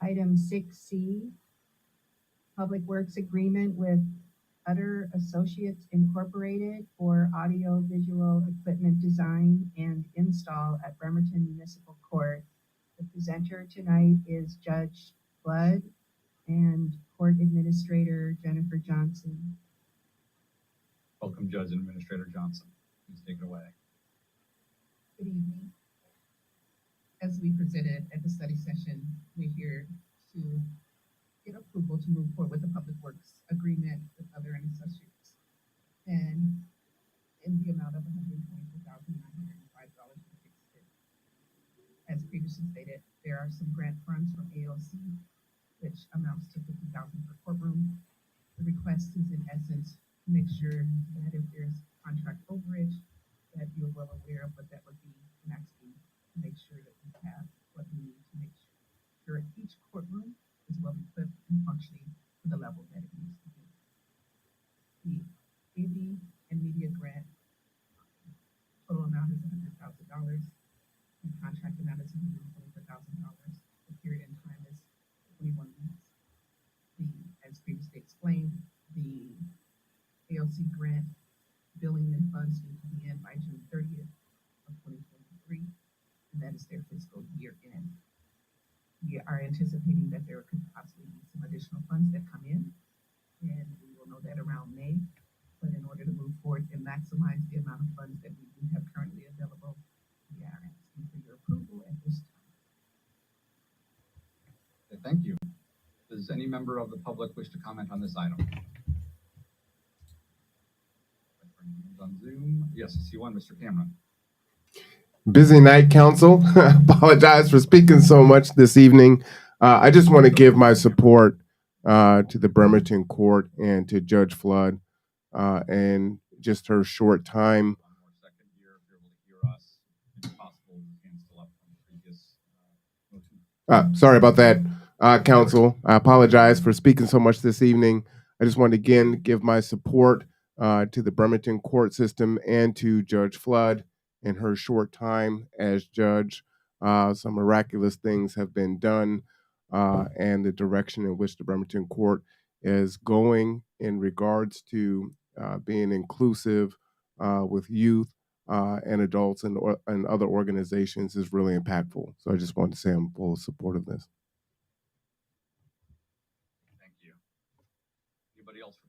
Item 6C, Public Works Agreement with Utter Associates Incorporated for audio-visual equipment design and install at Bremerton Municipal Court. The presenter tonight is Judge Flood and Court Administrator Jennifer Johnson. Welcome, Judge and Administrator Johnson. Please take it away. Good evening. As we presented at the study session, we're here to get approval to move forward with the Public Works Agreement with Other and Associates. And in the amount of $124,905.06. As previously stated, there are some grant funds from ALC, which amounts to $50,000 per courtroom. The request is in essence to make sure that if there's contract overage, that you're well aware of what that would be, and actually to make sure that we have what we need to make sure each courtroom is well equipped and functioning to the level that it needs to be. The AV and media grant total amount is $100,000. The contract amount is $124,000. The period in time is 21 weeks. As previously explained, the ALC grant billing and funds need to be in by June 30th of 2023, and that is their fiscal year end. We are anticipating that there could possibly be some additional funds that come in, and we will know that around May. But in order to move forward and maximize the amount of funds that we do have currently available, we are asking for your approval at this time. Okay, thank you. Does any member of the public wish to comment on this item? On Zoom? Yes, I see one, Mr. Cameron. Busy night, council. Apologize for speaking so much this evening. I just want to give my support to the Bremerton Court and to Judge Flood and just her short time. One more second here, if you're able to hear us. If possible, your hand's still up from the previous motion. Sorry about that, council. I apologize for speaking so much this evening. I just want to again give my support to the Bremerton court system and to Judge Flood in her short time as judge. Some miraculous things have been done, and the direction in which the Bremerton court is going in regards to being inclusive with youth and adults and other organizations is really impactful. So I just wanted to say I'm full support of this.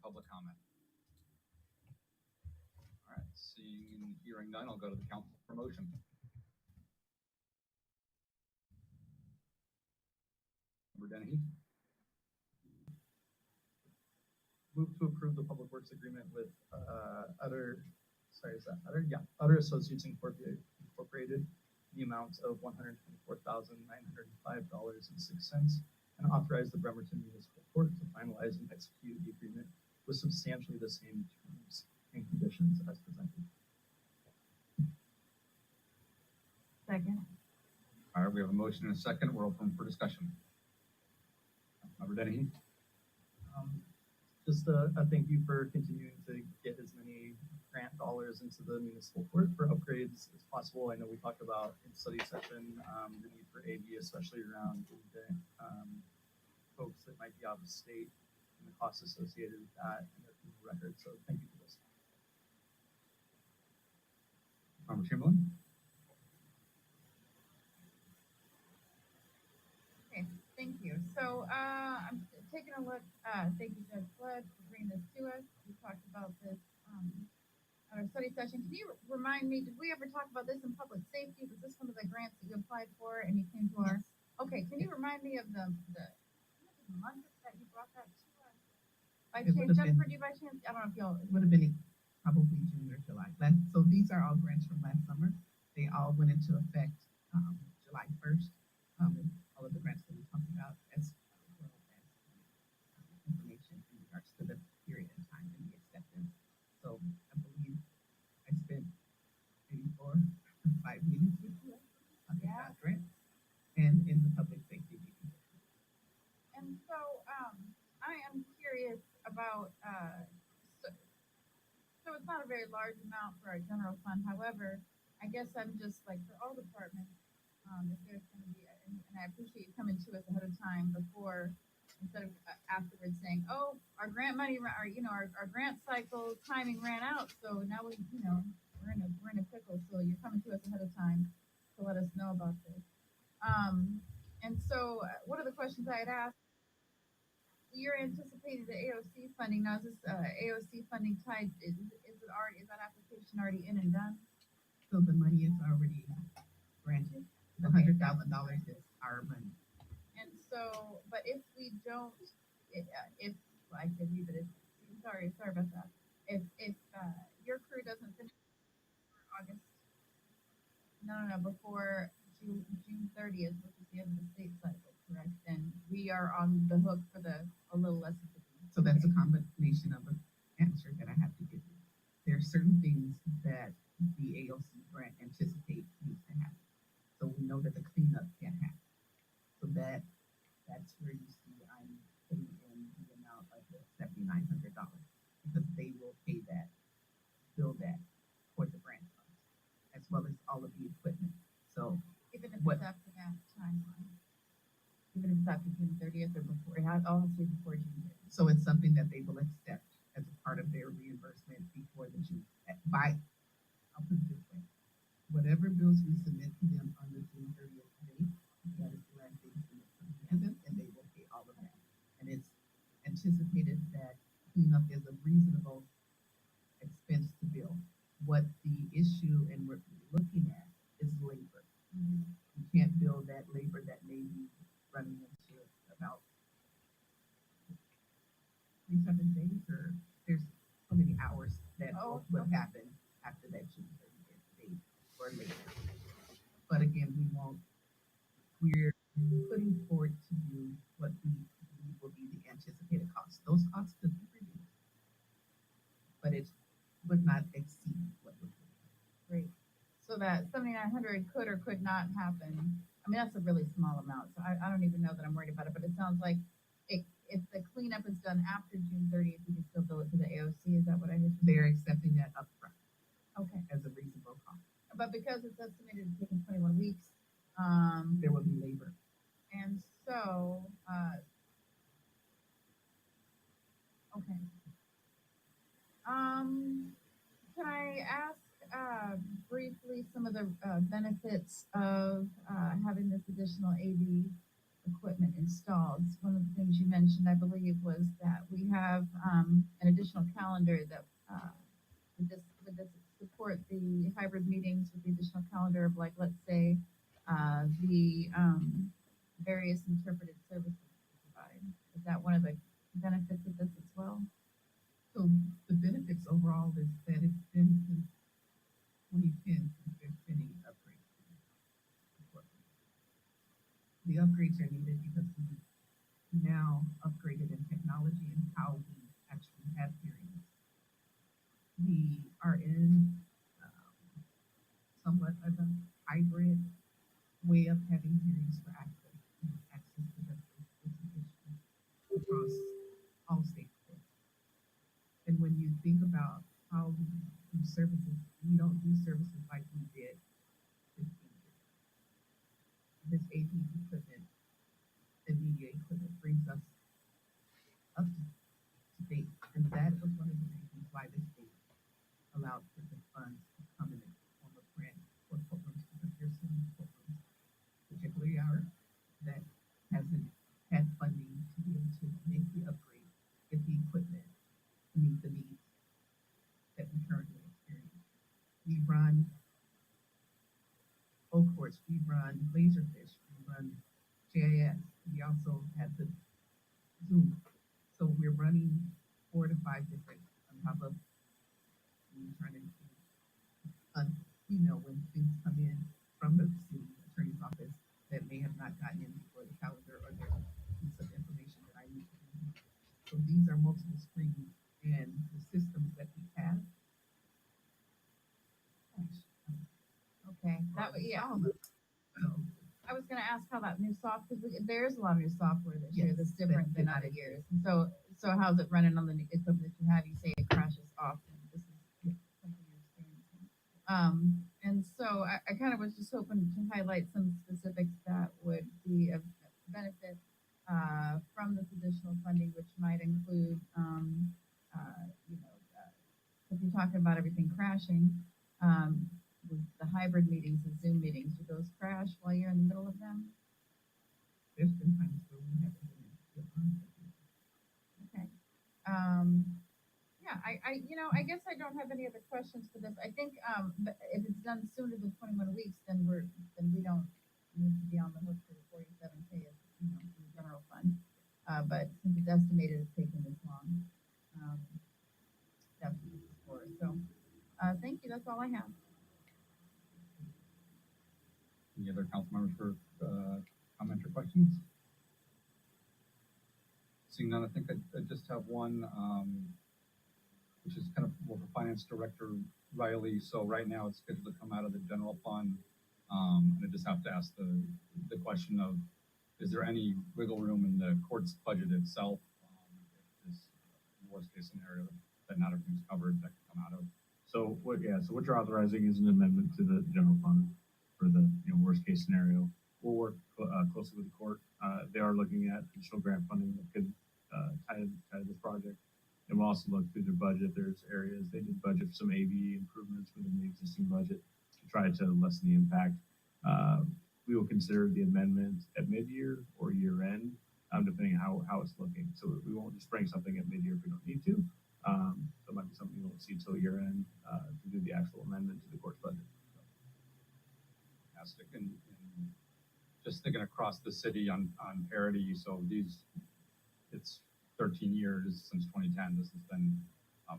public comment? All right, seeing and hearing none, I'll go to the council for motion. Member Dennehy, Move to approve the public works agreement with other, sorry, is that other? Yeah, Other Associates Incorporated, the amount of $124,905.06, and authorize the Bremerton Municipal Court to finalize and execute the agreement with substantially the same terms and conditions as presented. Second. all right, we have a motion and a second. We're open for discussion. Member Dennehy, Just a thank you for continuing to get as many grant dollars into the municipal court for upgrades as possible. I know we talked about in study session, the need for AV, especially around the folks that might be out of state and the costs associated with that and their criminal record. So thank you for this. Member Chamberlain. Okay, thank you. So I'm taking a look. Thank you, Judge Flood, for bringing this to us. We talked about this at our study session. Can you remind me, did we ever talk about this in public safety? Was this one of the grants that you applied for and you came to our? Okay, can you remind me of the month that you brought that to us? By It chance, would've Jennifer, been- do you by chance? I don't know if y'all. It would have been probably June or July. So these are all grants from last summer. They all went into effect July 1st. All of the grants that we talked about as well as information in regards to the period of time and the acceptance. So I believe I spent maybe 4 or 5 meetings with you talking about grants and in the public safety meeting. And so I am curious about so it's not a very large amount for our general fund. However, I guess I'm just like for all departments, if there's going to be, and I appreciate you coming to us ahead of time before instead of afterwards saying, oh, our grant money, our grant cycle timing ran out, so now we're in a pickle. So you're coming to us ahead of time to let us know about this. And so one of the questions I had asked. You're anticipating the AOC funding. Now, is this AOC funding tied? Is that application already in and done? So the money is already granted. The $100,000 is our money. And so, but if we don't, well, I said we, but sorry about that. If your crew doesn't finish before August, before June 30th, which is the end of the state cycle, correct? Then we are on the hook for a little less of the. So that's a combination of an answer that I have to give you. There are certain things that the AOC grant anticipates needs to happen. So we know that the cleanup can't happen. So that's where you see I'm putting in the amount of the $7,900 because they will pay that, bill that for the grant funds, as well as all of the equipment. So even if it's after that timeline, even if it's after June 30th or before, it all has to be before June 30th. So it's something that they will accept as a part of their reimbursement before the June, I'll put it this way, whatever bills we submit to them on the June 30th date, that is the last day to submit to them, and they will pay all of that. And it's anticipated that cleanup is a reasonable expense to bill. What the issue and what we're looking at is labor. Mm-hmm. You can't bill that labor that may be running into about 7 days, or there's so many hours that will happen after that June 30th date or later. But again, we're putting forward to you what we believe will be the anticipated costs. Those costs could be reduced, but it would not exceed what would be. Great. So that 7,900 could or could not happen. I mean, that's a really small amount, so I don't even know that I'm worried about it, but it sounds like if the cleanup is done after June 30th, we can still bill it to the AOC. Is that what I heard? They're accepting that upfront. Okay. As a reasonable cost. But because it's estimated to take 21 weeks, there will be labor. And so, okay. Can I ask briefly some of the benefits of having this additional AV equipment installed. One of the things you mentioned, I believe, was that we have an additional calendar that would this support the hybrid meetings with the additional calendar of, like, let's say, the various interpreted services we provide. Is that one of the benefits of this as well? So the benefits overall is that it's been since 2010 since there's been any upgrades. The upgrades are needed because we now upgraded in technology and how we actually have hearings. We are in somewhat of a hybrid way of having hearings for access, access to justice issues across all state courts. And when you think about how we do services, we don't do services like we did 15 years ago. This AP equipment and media equipment brings us up to date. And that was one of the reasons why the state allowed for the funds to come in the form of grant for courtrooms, because there's some courtrooms, particularly ours, that hasn't had funding to be able to make the upgrade, get the equipment to meet the needs that we currently experience. We run courts, we run Laserfish, we run JIS. We also have the Zoom. So we're running 4 to 5 different on top of trying to, when things come in from the city attorney's office that may have not gotten in before the calendar, or there's a piece of information that I need to do. So these are multiple screens, and the systems that we have. Okay, that was, yeah. So, I was gonna ask how that new because there's a lot of new software this year Yes, that's different than other years. And so how's it running on the new equipment that you have? You say it crashes often. This is something you're experiencing. And so I kind of was just hoping to highlight some specifics that would be of benefit from this additional funding, which might include, if you're talking about everything crashing, the hybrid meetings, the Zoom meetings, do those crash while you're in the middle of them? there's been times where we have to get on. Okay. Yeah, I guess I don't have any other questions for this. I think, but if it's done sooner than 21 weeks, then we don't need to be on the hook for the 47K, from the general fund. But since it's estimated it's taking this long, that's what this is for. So, thank you. That's all I have. Any other council members for comment or questions? Seeing none, I think I just have one, which is kind of more for Finance Director Riley. So right now it's scheduled to come out of the general fund. And I just have to ask the question of, is there any wiggle room in the court's budget itself? If this worst case scenario that not everything's covered that could come out of? So what you're authorizing is an amendment to the general fund for the worst case scenario. We'll work closely with the court. They are looking at additional grant funding that could tie to this project. And we'll also look through their budget. There's areas they did budget for some AV improvements within the existing budget to try to lessen the impact. We will consider the amendment at mid-year or year-end, depending on how it's looking. So we won't just bring something at mid-year if we don't need to. So it might be something you won't see till year-end to do the actual amendment to the court's budget. Fantastic. And just thinking across the city on parity, so it's 13 years since 2010. This has been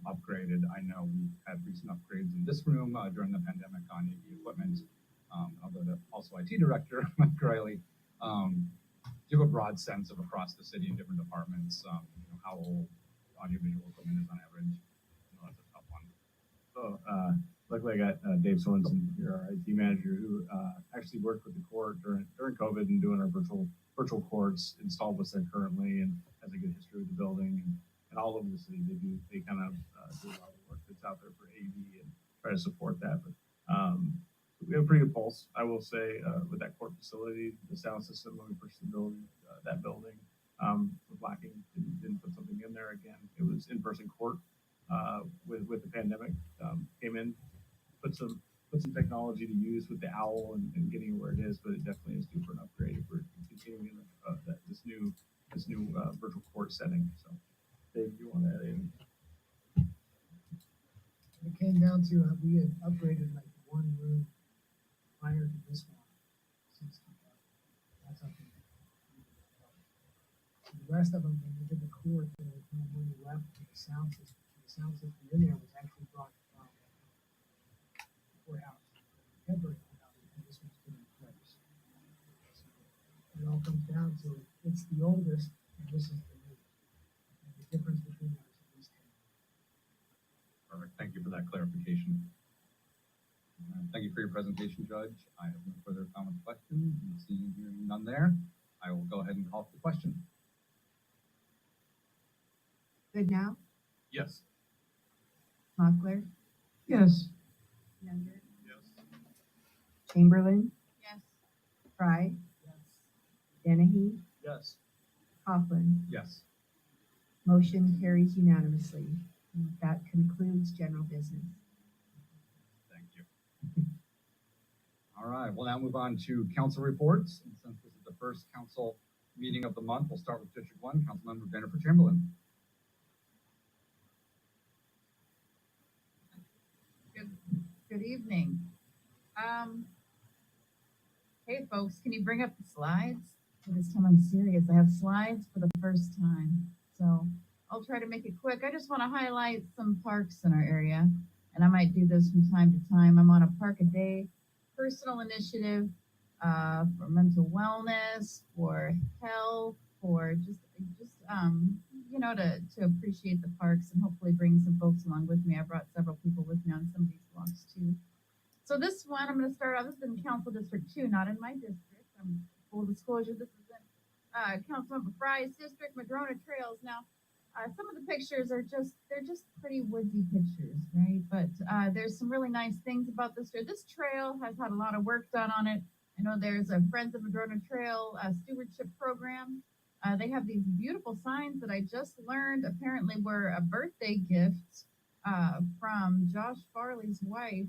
upgraded. I know we've had recent upgrades in this room during the pandemic on AV equipment. Although also IT Director Mike Riley, do you have a broad sense of across the city in different departments, how old audiovisual equipment is on average? That's a tough one. So luckily I got Dave Sorensen here, our IT manager, who actually worked with the court during COVID and doing our virtual courts, installed what's there currently, and has a good history with the building and all over the city. They kind of do a lot of work that's out there for AV and try to support that. But we have a pretty good pulse, I will say, with that court facility. The sound system when we purchased the building, that building was lacking. Didn't put something in there again. It was in-person court with the pandemic. Came in, put some technology to use with the owl and getting it where it is, but it definitely is due for an upgrade if we're continuing continuing this new virtual court setting. So, Dave, do you want to add anything? It came down to, we had upgraded like one room prior to this one. Since that's up there. The rest of them, when we did the court, there was no money left for the sound system. The sound system in there was actually brought from the courthouse. Temporary courthouse, and this one's put in place. So it all comes down to, it's the oldest, and this is the new. And the difference between those is these 10. Perfect. Thank you for that clarification. Thank you for your presentation, Judge. I have no further comments, questions. Seeing and hearing none there, I will go ahead and call for the question. Good now, Yes. Mochler, Yes. Younger, Yes. Chamberlain, Yes. Fry, Dennehy, Yes. Coughlin. Yes. Motion carries unanimously. And that concludes general business. Thank you. All right, we'll now move on to council reports. And since this is the first council meeting of the month, we'll start with District 1, Councilmember Jennifer Chamberlain. Good evening. Hey folks, can you bring up the slides? This time I'm serious. I have slides for the first time. So I'll try to make it quick. I just want to highlight some parks in our area, and I might do this from time to time. I'm on a park a day personal initiative for mental wellness, for health, for just to appreciate the parks and hopefully bring some folks along with me. I brought several people with me on some of these walks too. So this one, I'm going to start off. This is in Council District 2, not in my district. Full disclosure, this is in Councilmember Fry's district, Madrona Trails. Now, some of the pictures they're just pretty woodsy pictures, right? But there's some really nice things about this trail. This trail has had a lot of work done on it. I know there's a Friends of Madrona Trail stewardship program. They have these beautiful signs that I just learned apparently were a birthday gift from Josh Farley's wife.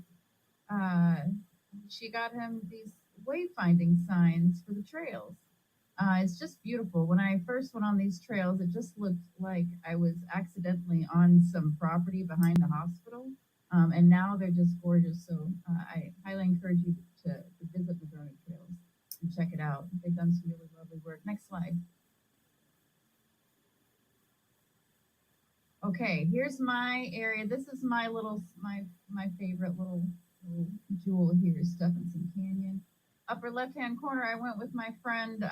She got him these wayfinding signs for the trails. It's just beautiful. When I first went on these trails, it just looked like I was accidentally on some property behind the hospital. And now they're just gorgeous. So I highly encourage you to visit Madrona Trails and check it out. They've done some really lovely work. Next slide. Okay, here's my area. This is my favorite little jewel here, Stephenson Canyon. Upper left-hand corner, I went with my friend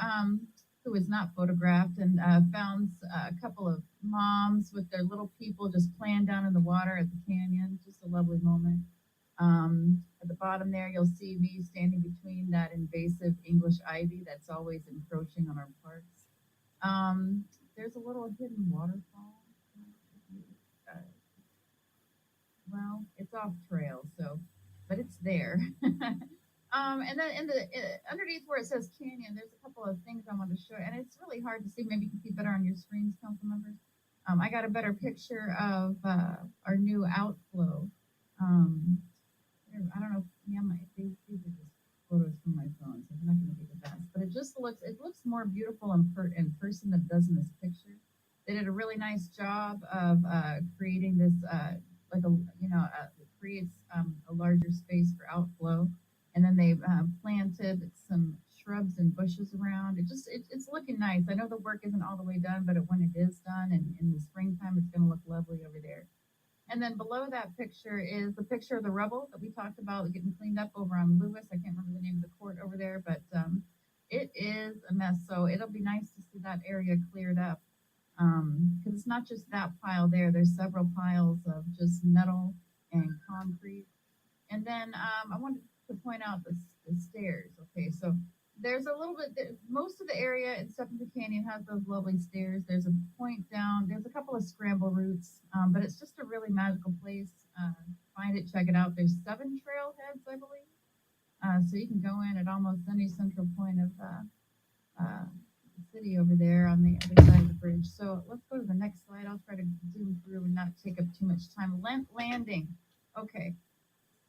who was not photographed and found a couple of moms with their little people just playing down in the water at the canyon. Just a lovely moment. At the bottom there, you'll see me standing between that invasive English ivy that's always encroaching on our parks. There's a little hidden waterfall. Well, it's off trail, but it's there. And then underneath where it says canyon, there's a couple of things I want to show, and it's really hard to see. Maybe you can see better on your screens, council members. I got a better picture of our new outflow. I don't know. Yeah, these are just photos from my phone, so they're not going to be the best. But it looks more beautiful in person than it does in this picture. They did a really nice job of creating this it creates a larger space for outflow, and then they planted some shrubs and bushes around. It's looking nice. I know the work isn't all the way done, but when it is done, and in the springtime, it's going to look lovely over there. And then below that picture is the picture of the rubble that we talked about getting cleaned up over on Lewis. I can't remember the name of the court over there, but it is a mess. So it'll be nice to see that area cleared up. Because it's not just that pile there. There's several piles of just metal and concrete. And then I wanted to point out the stairs. Okay, so there's a little bit, most of the area in Stephenson Canyon has those lovely stairs. There's a point down, there's a couple of scramble routes, but it's just a really magical place. Find it, check it out. There's 7 trailheads, I believe. So you can go in at almost any central point of the city over there on the other side of the bridge. So let's go to the next slide. I'll try to zoom through and not take up too much time. Landing. Okay.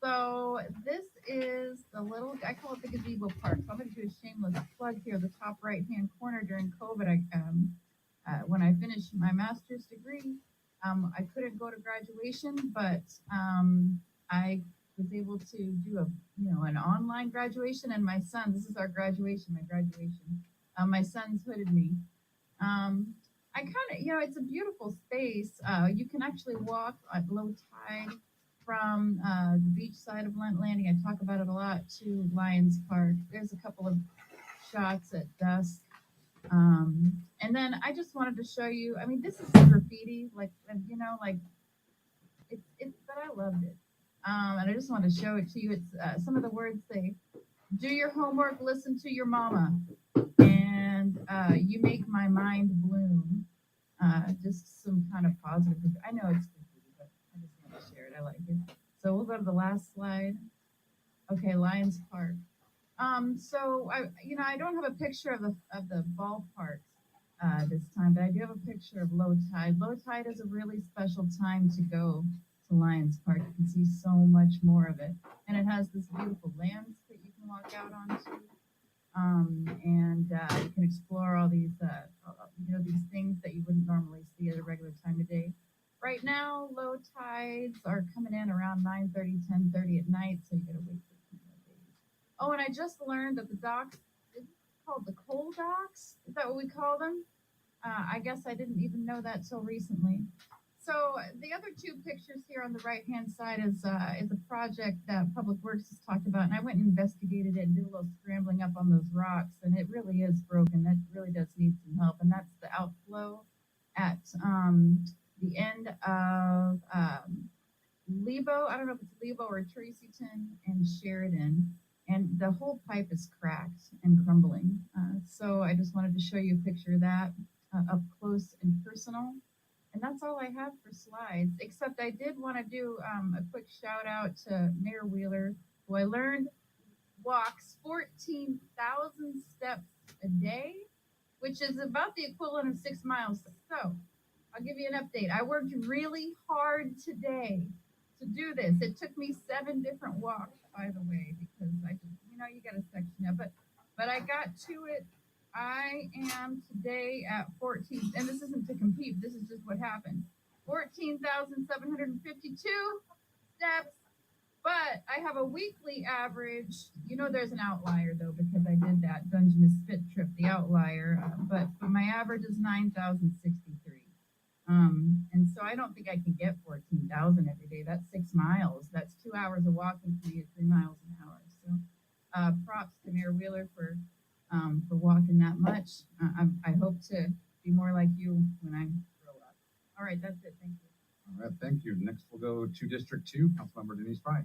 So this is the little, I call it the gazebo park. So I'm going to do a shameless plug here. The top right hand corner during COVID, when I finished my master's degree, I couldn't go to graduation, but I was able to do an online graduation. And my son, this is our graduation, my graduation. My son's hooded me. I kind of, it's a beautiful space. You can actually walk at low tide from the beach side of Lent Landing. I talk about it a lot to Lions Park. There's a couple of shots at dusk. And then I just wanted to show you, I mean, this is graffiti, like but I loved it. And I just wanted to show it to you. It's some of the words say, do your homework, listen to your mama, and you make my mind bloom. Just some kind of positive. I know it's graffiti, but I just want to share it. I like it. So we'll go to the last slide. Okay, Lions Park. So I don't have a picture of the ballparks this time, but I do have a picture of low tide. Low tide is a really special time to go to Lions Park. You can see so much more of it, and it has this beautiful lands that you can walk out onto, and you can explore all these these things that you wouldn't normally see at a regular time of day. Right now, low tides are coming in around 9:30, 10:30 at night, so you gotta wait for a few more days. Oh, and I just learned that the docks, it's called the coal docks. Is that what we call them? I guess I didn't even know that till recently. So the other two pictures here on the right-hand side is a project that Public Works has talked about, and I went and investigated it and did a little scrambling up on those rocks, and it really is broken. That really does need some help, and that's the outflow at the end of Lebo. I don't know if it's Lebo or Tracyton and Sheridan, and the whole pipe is cracked and crumbling. So I just wanted to show you a picture of that up close and personal. And that's all I have for slides, except I did want to do a quick shout out to Mayor Wheeler, who I learned walks 14,000 steps a day, which is about the equivalent of 6 miles. So I'll give you an update. I worked really hard today to do this. It took me 7 different walks, by the way, because I just, you got to section it. But I got to it. I am today at 14, and this isn't to compete. This is just what happened. 14,752 steps. But I have a weekly average. There's an outlier though, because I did that Dungeness Spit trip, the outlier. But my average is 9,063. And so I don't think I can get 14,000 every day. That's 6 miles. That's 2 hours of walking for me at 3 miles an hour. So props to Mayor Wheeler for walking that much. I hope to be more like you when I grow up. All right, that's it. Thank you. All right, thank you. Next, we'll go to District 2, Councilmember Denise Fry.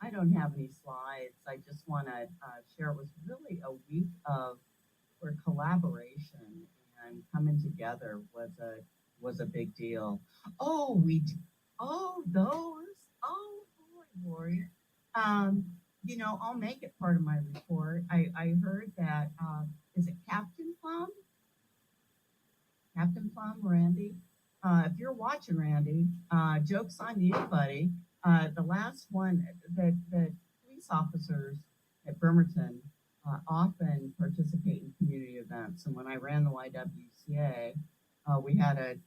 I don't have any slides. I just want to share it was really a week of where collaboration and coming together was a big deal. Oh, boy, Lori. I'll make it part of my report. I heard that is it Captain Plum? Captain Plum, Randy. If you're watching, Randy, joke's on you, buddy. The last one, the police officers at Bremerton often participate in community events. And when I ran the YWCA, we had an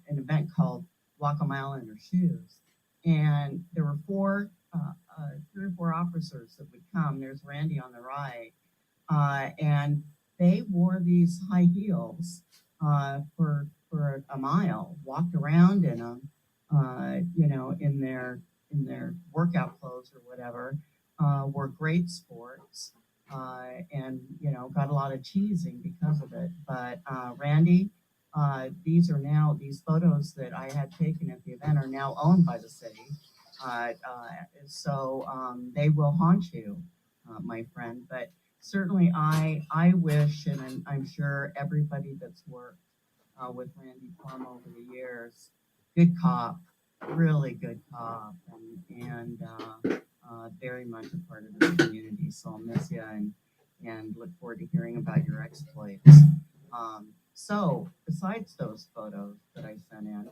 event called Walk a Mile in Her Shoes. And there were 3 or 4 officers that would come. There's Randy on the right. And they wore these high heels for a mile, walked around in them, in their workout clothes or whatever, were great sports, and got a lot of cheesing because of it. But Randy, these photos that I had taken at the event are now owned by the city. So they will haunt you, my friend. But certainly I wish, and I'm sure everybody that's worked with Randy Plum over the years, good cop, really good cop, and very much a part of the community. So I'll miss you and look forward to hearing about your exploits. So besides those photos that I sent in,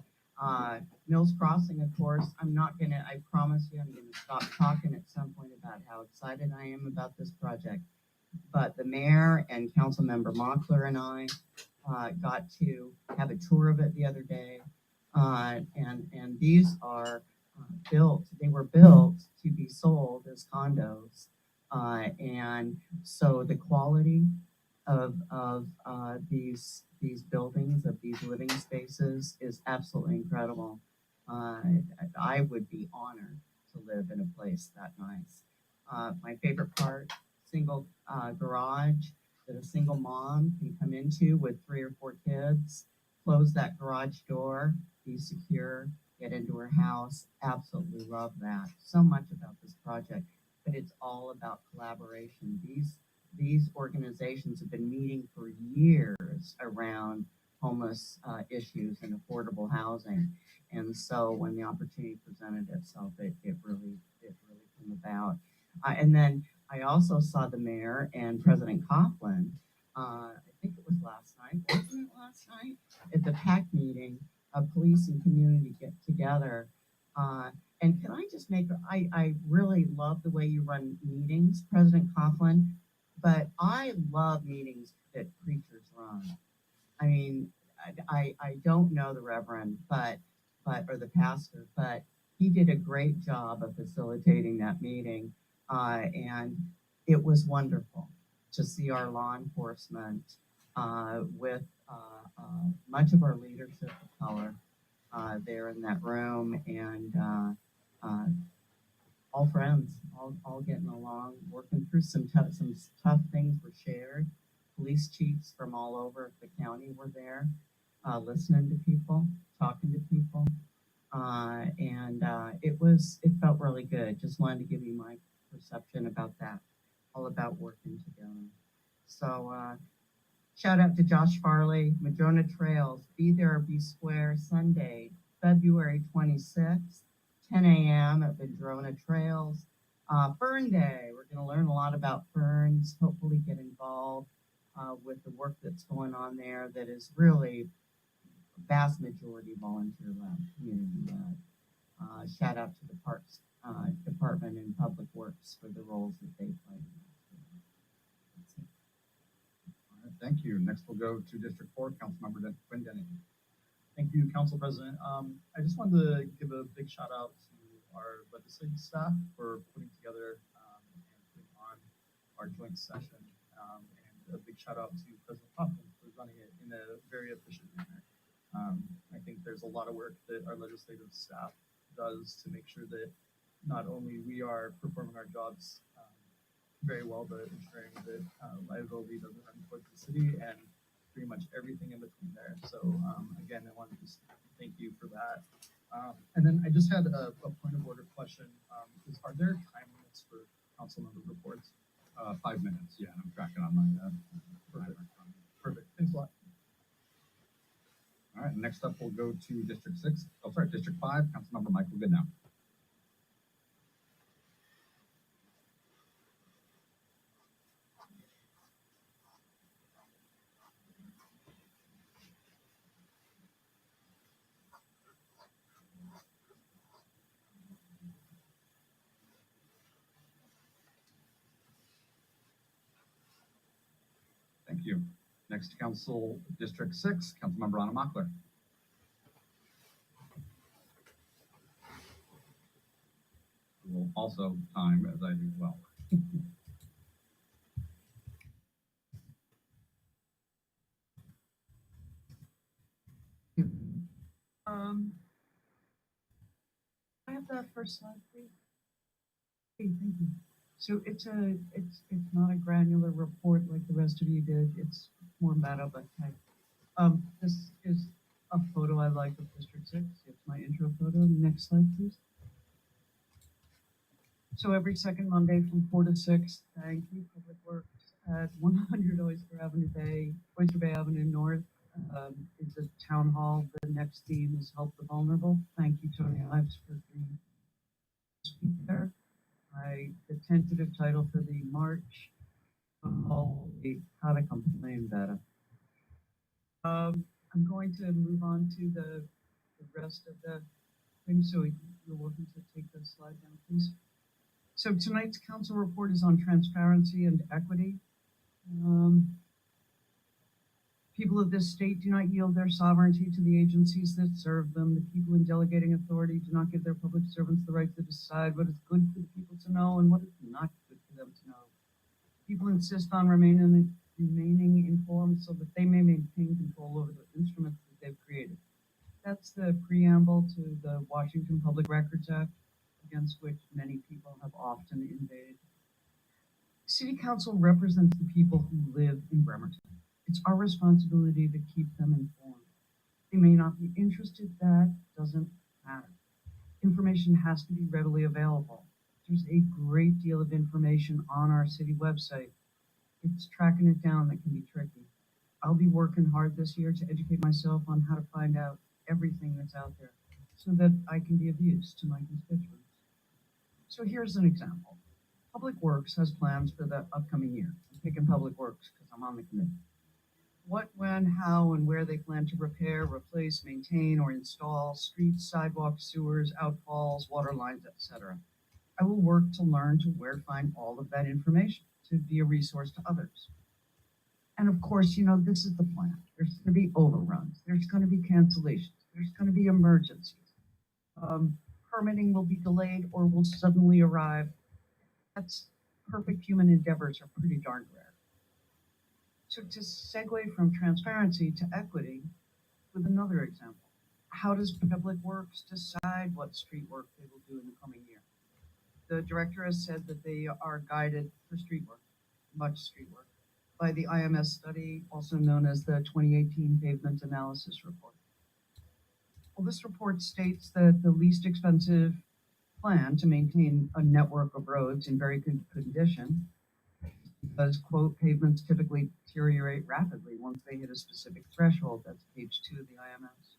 Mills Crossing, of course, I promise you, I'm gonna stop talking at how excited I am about this project. But the mayor and council member Mockler and I got to have a tour of it the other day. And these are they were built to be sold as condos. And so the quality of these buildings, of these living spaces is absolutely incredible. I would be honored to live in a place that nice. My favorite part, single garage that a single mom can come into with 3 or 4 kids, close that garage door, be secure, get into her house. Absolutely love that. So much about this project, but it's all about collaboration. These organizations have been meeting for years around homeless issues and affordable housing. And so when the opportunity presented itself, it really came about. And then I also saw the mayor and President Coughlin, I think it was last night, wasn't it last night? At the PAC meeting, police and community get together. And can I just I really love the way you run meetings, President Coughlin, but I love meetings that preachers run. I mean, I don't know the Reverend, or the pastor, but he did a great job of facilitating that meeting. And it was wonderful to see our law enforcement with much of our leadership of color there in that room, and all friends, all getting along, working through some tough things were shared. Police chiefs from all over the county were there, listening to people, talking to people, and it felt really good. Just wanted to give you my perception about that, all about working together. So shout out to Josh Farley, Madrona Trails, Be There or Be Square, Sunday, February 26th. 10 a.m. at Madrona Trails. Fern Day, we're going to learn a lot about ferns, hopefully get involved with the work that's going on there that is really vast majority volunteer-led, community-led. Shout out to the Parks Department and Public Works for the roles that they play. That's it. All right, thank you. Next we'll go to District 4, Councilmember Quinn Denny. Thank you, Council President. I just wanted to give a big shout out to our legislative staff for putting together and putting on our joint session, and a big shout out to President Coughlin for running it in a very efficient manner. I think there's a lot of work that our legislative staff does to make sure that not only we are performing our jobs very well, but ensuring that liability doesn't run towards the city and pretty much everything in between there. So again, I want to just thank you for that. And then I just had a point of order question. Are there time limits for council member reports? 5 minutes, yeah, I'm tracking on my Perfect, thanks a lot. All right, next up we'll go to District 5, Councilmember Michael Goodnow. Thank you. Next, Council District 6, Councilmember Anna Mockler. Will also time as I do well. I have that first slide, please. Okay, thank you. So it's not a granular report like the rest of you did. It's more meta, but hey. This is a photo I like of District 6. It's my intro photo. Next slide, please. So every second Monday from 4 to 6, thank you, Public Works, at 100 Oyster Bay Avenue North, is a town hall. The next theme is Help the Vulnerable. Thank you, Tony Ives, for being there. The tentative title for the march, How to Complain Better. I'm going to move on to the rest of the things, so you're welcome to take the slide down, please. So tonight's council report is on transparency and equity. People of this state do not yield their sovereignty to the agencies that serve them. The people in delegating authority do not give their public servants the right to decide what is good for the people to know and what is not good for them to know. People insist on remaining informed so that they may maintain control over the instruments that they've created. That's the preamble to the Washington Public Records Act, against which many people have often invaded. City Council represents the people who live in Bremerton. It's our responsibility to keep them informed. They may not be interested, that doesn't matter. Information has to be readily available. There's a great deal of information on our city website. It's tracking it down that can be tricky. I'll be working hard this year to educate myself on how to find out everything that's out there so that I can be of use to my constituents. So here's an example. Public Works has plans for the upcoming year. I'm picking Public Works because I'm on the committee. What, when, how, and where they plan to repair, replace, maintain, or install streets, sidewalks, sewers, outfalls, water lines, etc. I will work to learn to where to find all of that information to be a resource to others. And of course, this is the plan. There's going to be overruns. There's going to be cancellations. There's going to be emergencies. Permitting will be delayed or will suddenly arrive. That's perfect human endeavors are pretty darn rare. So to segue from transparency to equity with another example, how does Public Works decide what street work they will do in the coming year? The director has said that they are guided for street work, much street work, by the IMS study, also known as the 2018 Pavement Analysis Report. Well, this report states that the least expensive plan to maintain a network of roads in very good condition, because, quote, pavements typically deteriorate rapidly once they hit a specific threshold. That's page 2 of the IMS.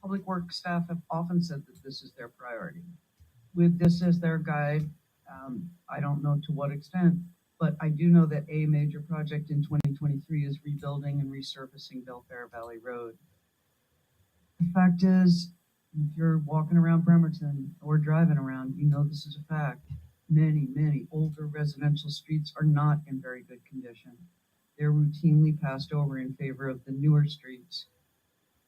Public Works staff have often said that this is their priority. With this as their guide, I don't know to what extent, but I do know that a major project in 2023 is rebuilding and resurfacing Belfair Valley Road. The fact is, if you're walking around Bremerton or driving around, this is a fact. Many older residential streets are not in very good condition. They're routinely passed over in favor of the newer streets,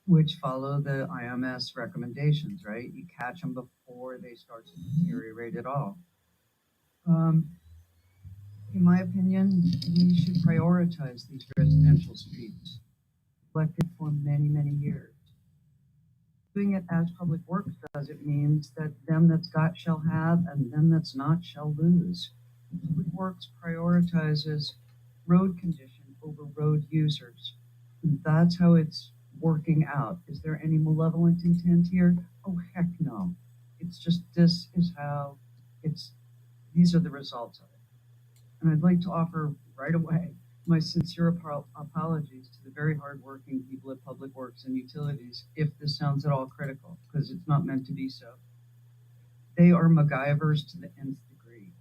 which follow the IMS recommendations, right? You catch them before they start to deteriorate at all. In my opinion, we should prioritize these residential streets, collected for many years. Doing it as Public Works does, it means that them that's got shall have and them that's not shall lose. Public Works prioritizes road condition over road users. And that's how it's working out. Is there any malevolent intent here? Oh, heck no. It's just, these are the results of it. And I'd like to offer right away my sincere apologies to the very hardworking people at Public Works and Utilities if this sounds at all critical, because it's not meant to be so. They are MacGyvers to the nth degree.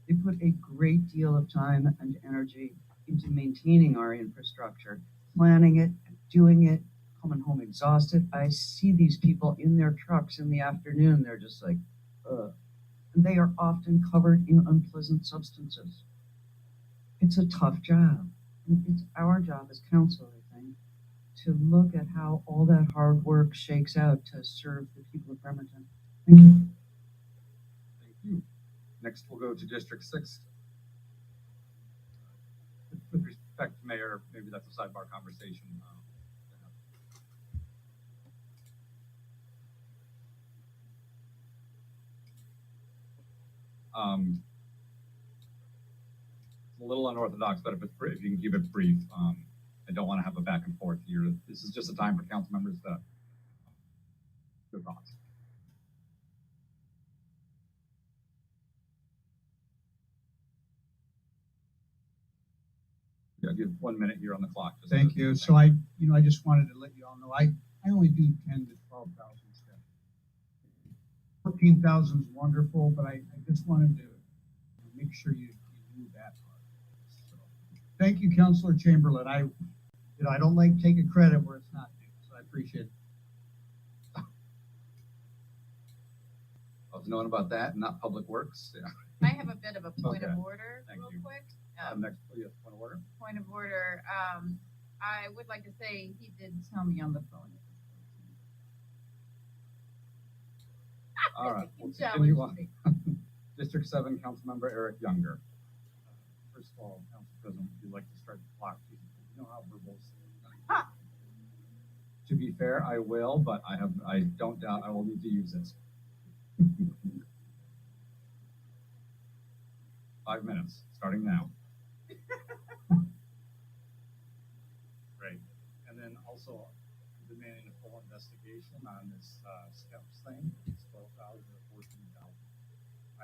They put a great deal of time and energy into maintaining our infrastructure, planning it, and doing it, coming home exhausted. I see these people in their trucks in the afternoon, they're just like, ugh. And they are often covered in unpleasant substances. It's a tough job. And it's our job as council, I think, to look at how all that hard work shakes out to serve the people of Bremerton. Thank you. Thank you. Next, we'll go to District 6. With respect to Mayor, maybe that's a sidebar conversation. It's a little unorthodox, but if you can keep it brief, I don't want to have a back and forth here. This is just a time for council members to give thoughts. Yeah, give 1 minute here on the clock. Thank you. So I just wanted to let you all know, I only do 10 to 12,000 steps. 14,000 is wonderful, but I just wanted to make sure you do that part. So, thank you, Councilor Chamberlain. I don't like taking credit where it's not due, so I appreciate it. I was knowing about that and not Public Works. Yeah. I have a bit of a point Okay. of order, Thank real you. quick. Next, yes, point of order. Point of order. I would like to say he did tell me on the phone. All right, He we'll challenged continue on. me. District 7, Councilmember Eric Younger. First of all, Council President, if you'd like to start the clock, please, you know how verbose. To be fair, I will, but I don't doubt I will need to use it. 5 minutes, starting now. Great. And then also demanding a full investigation on this steps thing. It's 12,000 or 14,000.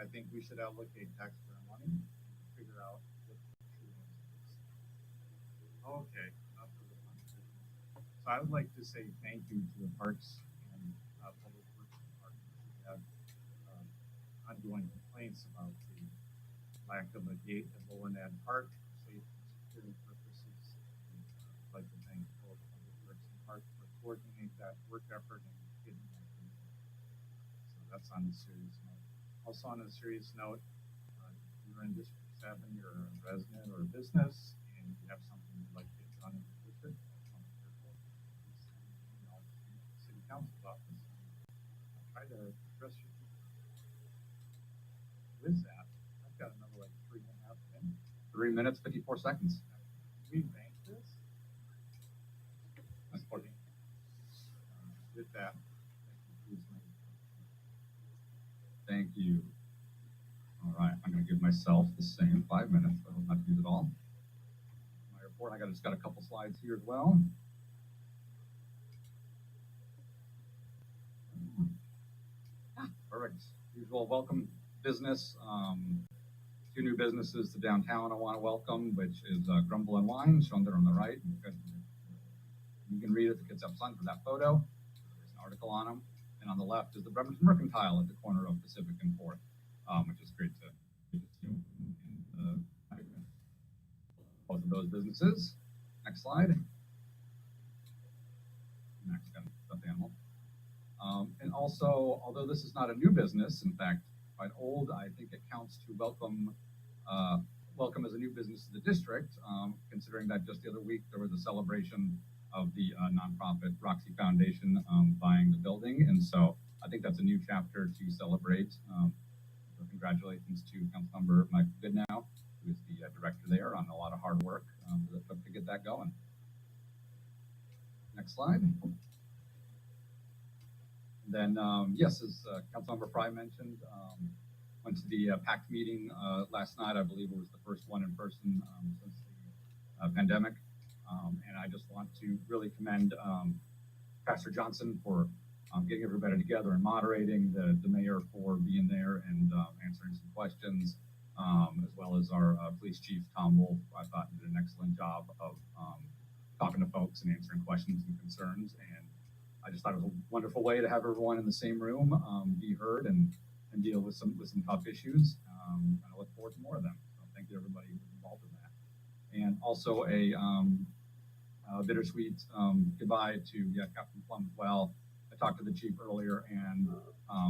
I think we should allocate taxpayer money and figure out what the true answer is. Okay, enough of the conversation. So I would like to say thank you to the Parks and Public Works Department. We have ongoing complaints about the lack of a gate at Lowenad Park for safety and security purposes. And, I'd like to thank both Public Works and Parks for coordinating that work effort and getting that done. So that's on a serious note. Also on a serious note, you're in District 7, you're a resident or a business, and you have something you'd like to get done in the district, that's one of your goals. You know, City Council's office. I'll try to address your with that. I've got another like 3.5 minutes. 3 minutes, 54 seconds. We bank this. That's 14. With that, thank you. All right, I'm going to give myself the same 5 minutes. I will not use it all. My report, just got a couple slides here as well. Perfect. Usual welcome business. 2 new businesses to downtown I want to welcome, which is Grumble and Wine, shown there on the right. You can read it, the kids have fun for that photo. There's an article on them. And on the left is the Bremerton Mercantile at the corner of Pacific and 4th, which is great to see. Both of those businesses. Next slide. Next, stuffed animal. And also, although this is not a new business, in fact, quite old, I think it counts to welcome as a new business to the district, considering that just the other week there was a celebration of the nonprofit Roxy Foundation buying the building. And so I think that's a new chapter to celebrate. So congratulations to Councilmember Mike Goodnow, who is the director there, on a lot of hard work to get that going. Next slide. Then, yes, as Councilmember Fry mentioned, went to the PACT meeting last night. I believe it was the first one in person since the pandemic. And I just want to really commend Pastor Johnson for getting everybody together and moderating, the mayor for being there and answering some questions, as well as our police chief, Tom Wolf. I thought he did an excellent job of talking to folks and answering questions and concerns. And I just thought it was a wonderful way to have everyone in the same room, be heard and deal with some tough issues. And I look forward to more of them. So thank you to everybody who was involved in that. And also a bittersweet goodbye to Captain Plum as well. I talked to the chief earlier, and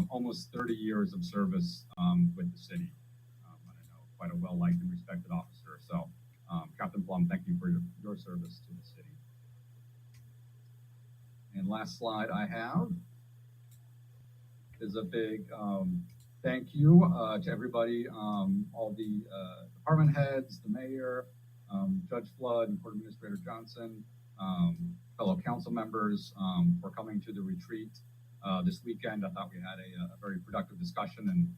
almost 30 years of service with the city. I know quite a well-liked and respected officer. So Captain Plum, thank you for your service to the city. And last slide I have is a big thank you to everybody, all the department heads, the mayor, Judge Flood and Court Administrator Johnson, fellow council members for coming to the retreat this weekend. I thought we had a very productive discussion, and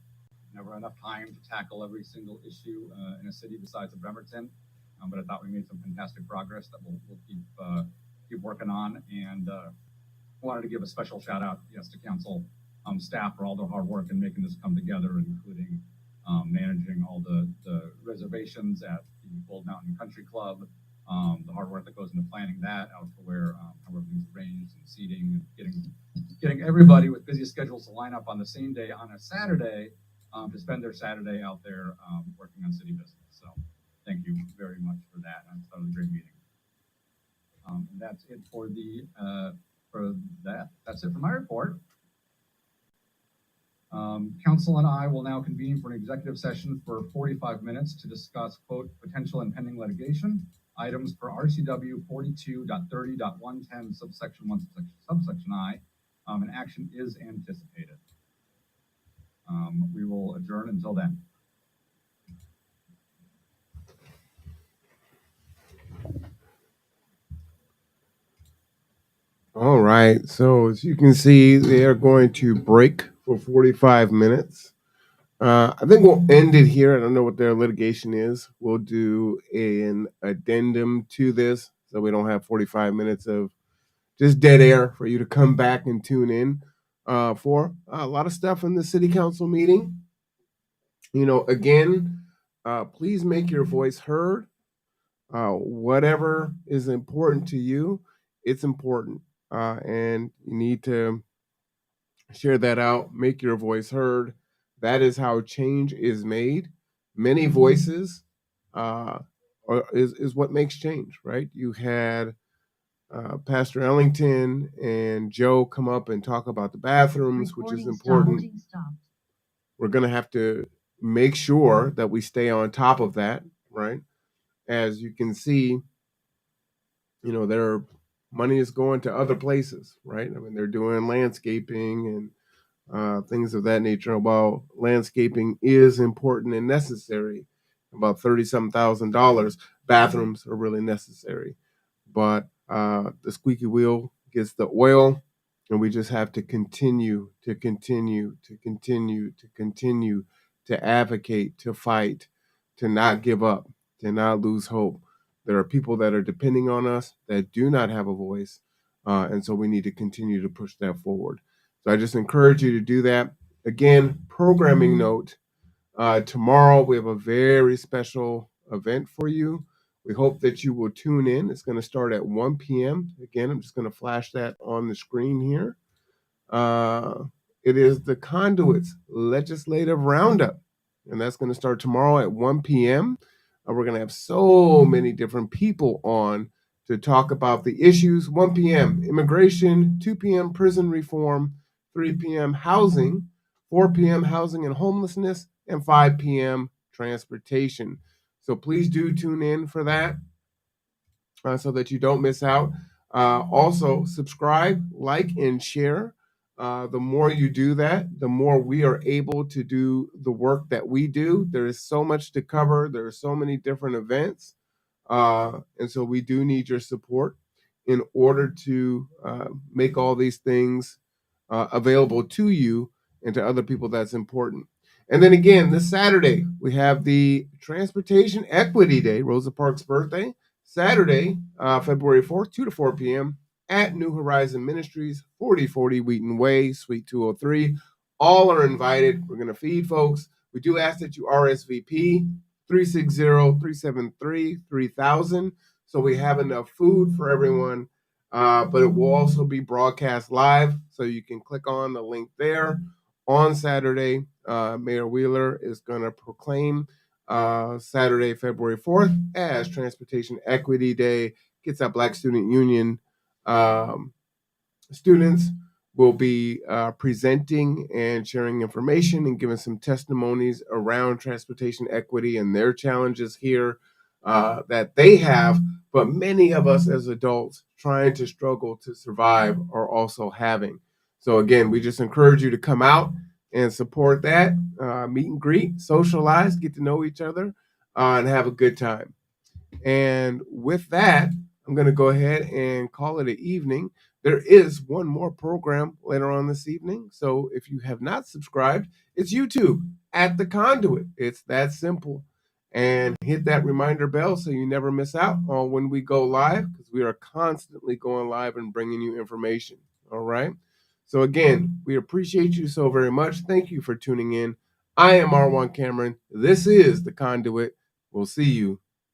never enough time to tackle every single issue in a city besides of Bremerton. But I thought we made some fantastic progress that we'll keep working on. And wanted to give a special shout out, yes, to council staff for all their hard work in making this come together, including managing all the reservations at the Gold Mountain Country Club, the hard work that goes into planning that out to where how everything's arranged and seating, and getting everybody with busy schedules to line up on the same day on a Saturday to spend their Saturday out there working on city business. So thank you very much for that. I thought it was a great meeting. And that's it for the that's it for my report. Council and I will now convene for an executive session for 45 minutes to discuss, quote, potential and pending litigation, items per RCW 42.30.110, subsection 1, subsection I, and action is anticipated. We will adjourn until then. All right. So as you can see, they are going to break for 45 minutes. I think we'll end it here. I don't know what their litigation is. We'll do an addendum to this so we don't have 45 minutes of just dead air for you to come back and tune in for. A lot of stuff in the city council meeting. Again, please make your voice heard. Whatever is important to you, it's important. And you need to share that out, make your voice heard. That is how change is made. Many voices is what makes change, right? You had Pastor Ellington and Joe come up and talk about the bathrooms, which is important. We're going to have to make sure that we stay on top of that, right? As you can see, their money is going to other places, right? I mean, they're doing landscaping and things of that nature. While landscaping is important and necessary, about $30-some thousand, bathrooms are really necessary. But the squeaky wheel gets the oil, and we just have to continue to advocate, to fight, to not give up, to not lose hope. There are people that are depending on us that do not have a voice, and so we need to continue to push that forward. So I just encourage you to do that. Again, programming note, tomorrow we have a very special event for you. We hope that you will tune in. It's going to start at 1 p.m. Again, I'm just going to flash that on the screen here. It is the Conduit's Legislative Roundup, and that's going to start tomorrow at 1 p.m. We're going to have so many different people on to talk about the issues. 1 p.m. immigration, 2 p.m. prison reform, 3 p.m. housing, 4 p.m. housing and homelessness, and 5 p.m. transportation. So please do tune in for that so that you don't miss out. Also, subscribe, like, and share. The more you do that, the more we are able to do the work that we do. There is so much to cover. There are so many different events. And so we do need your support in order to make all these things available to you and to other people that's important. And then again, this Saturday, we have the Transportation Equity Day, Rosa Parks' birthday. Saturday, February 4th, 2 to 4 p.m. at New Horizon Ministries, 4040 Wheaton Way, Suite 203. All are invited. We're going to feed folks. We do ask that you RSVP 360-373-3000 so we have enough food for everyone. But it will also be broadcast live, so you can click on the link there. On Saturday, Mayor Wheeler is going to proclaim Saturday, February 4th as Transportation Equity Day. Gets Out Black Student Union students will be presenting and sharing information and giving some testimonies around transportation equity and their challenges here that they have, but many of us as adults trying to struggle to survive are also having. So again, we just encourage you to come out and support that, meet and greet, socialize, get to know each other, and have a good time. And with that, I'm going to go ahead and call it an evening. There is one more program later on this evening. So if you have not subscribed, it's YouTube at The Conduit. It's that simple. And hit that reminder bell so you never miss out on when we go live, because we are constantly going live and bringing you information. All right. So again, we appreciate you so very much. Thank you for tuning in. I am R1 Cameron. This is The Conduit. We'll see you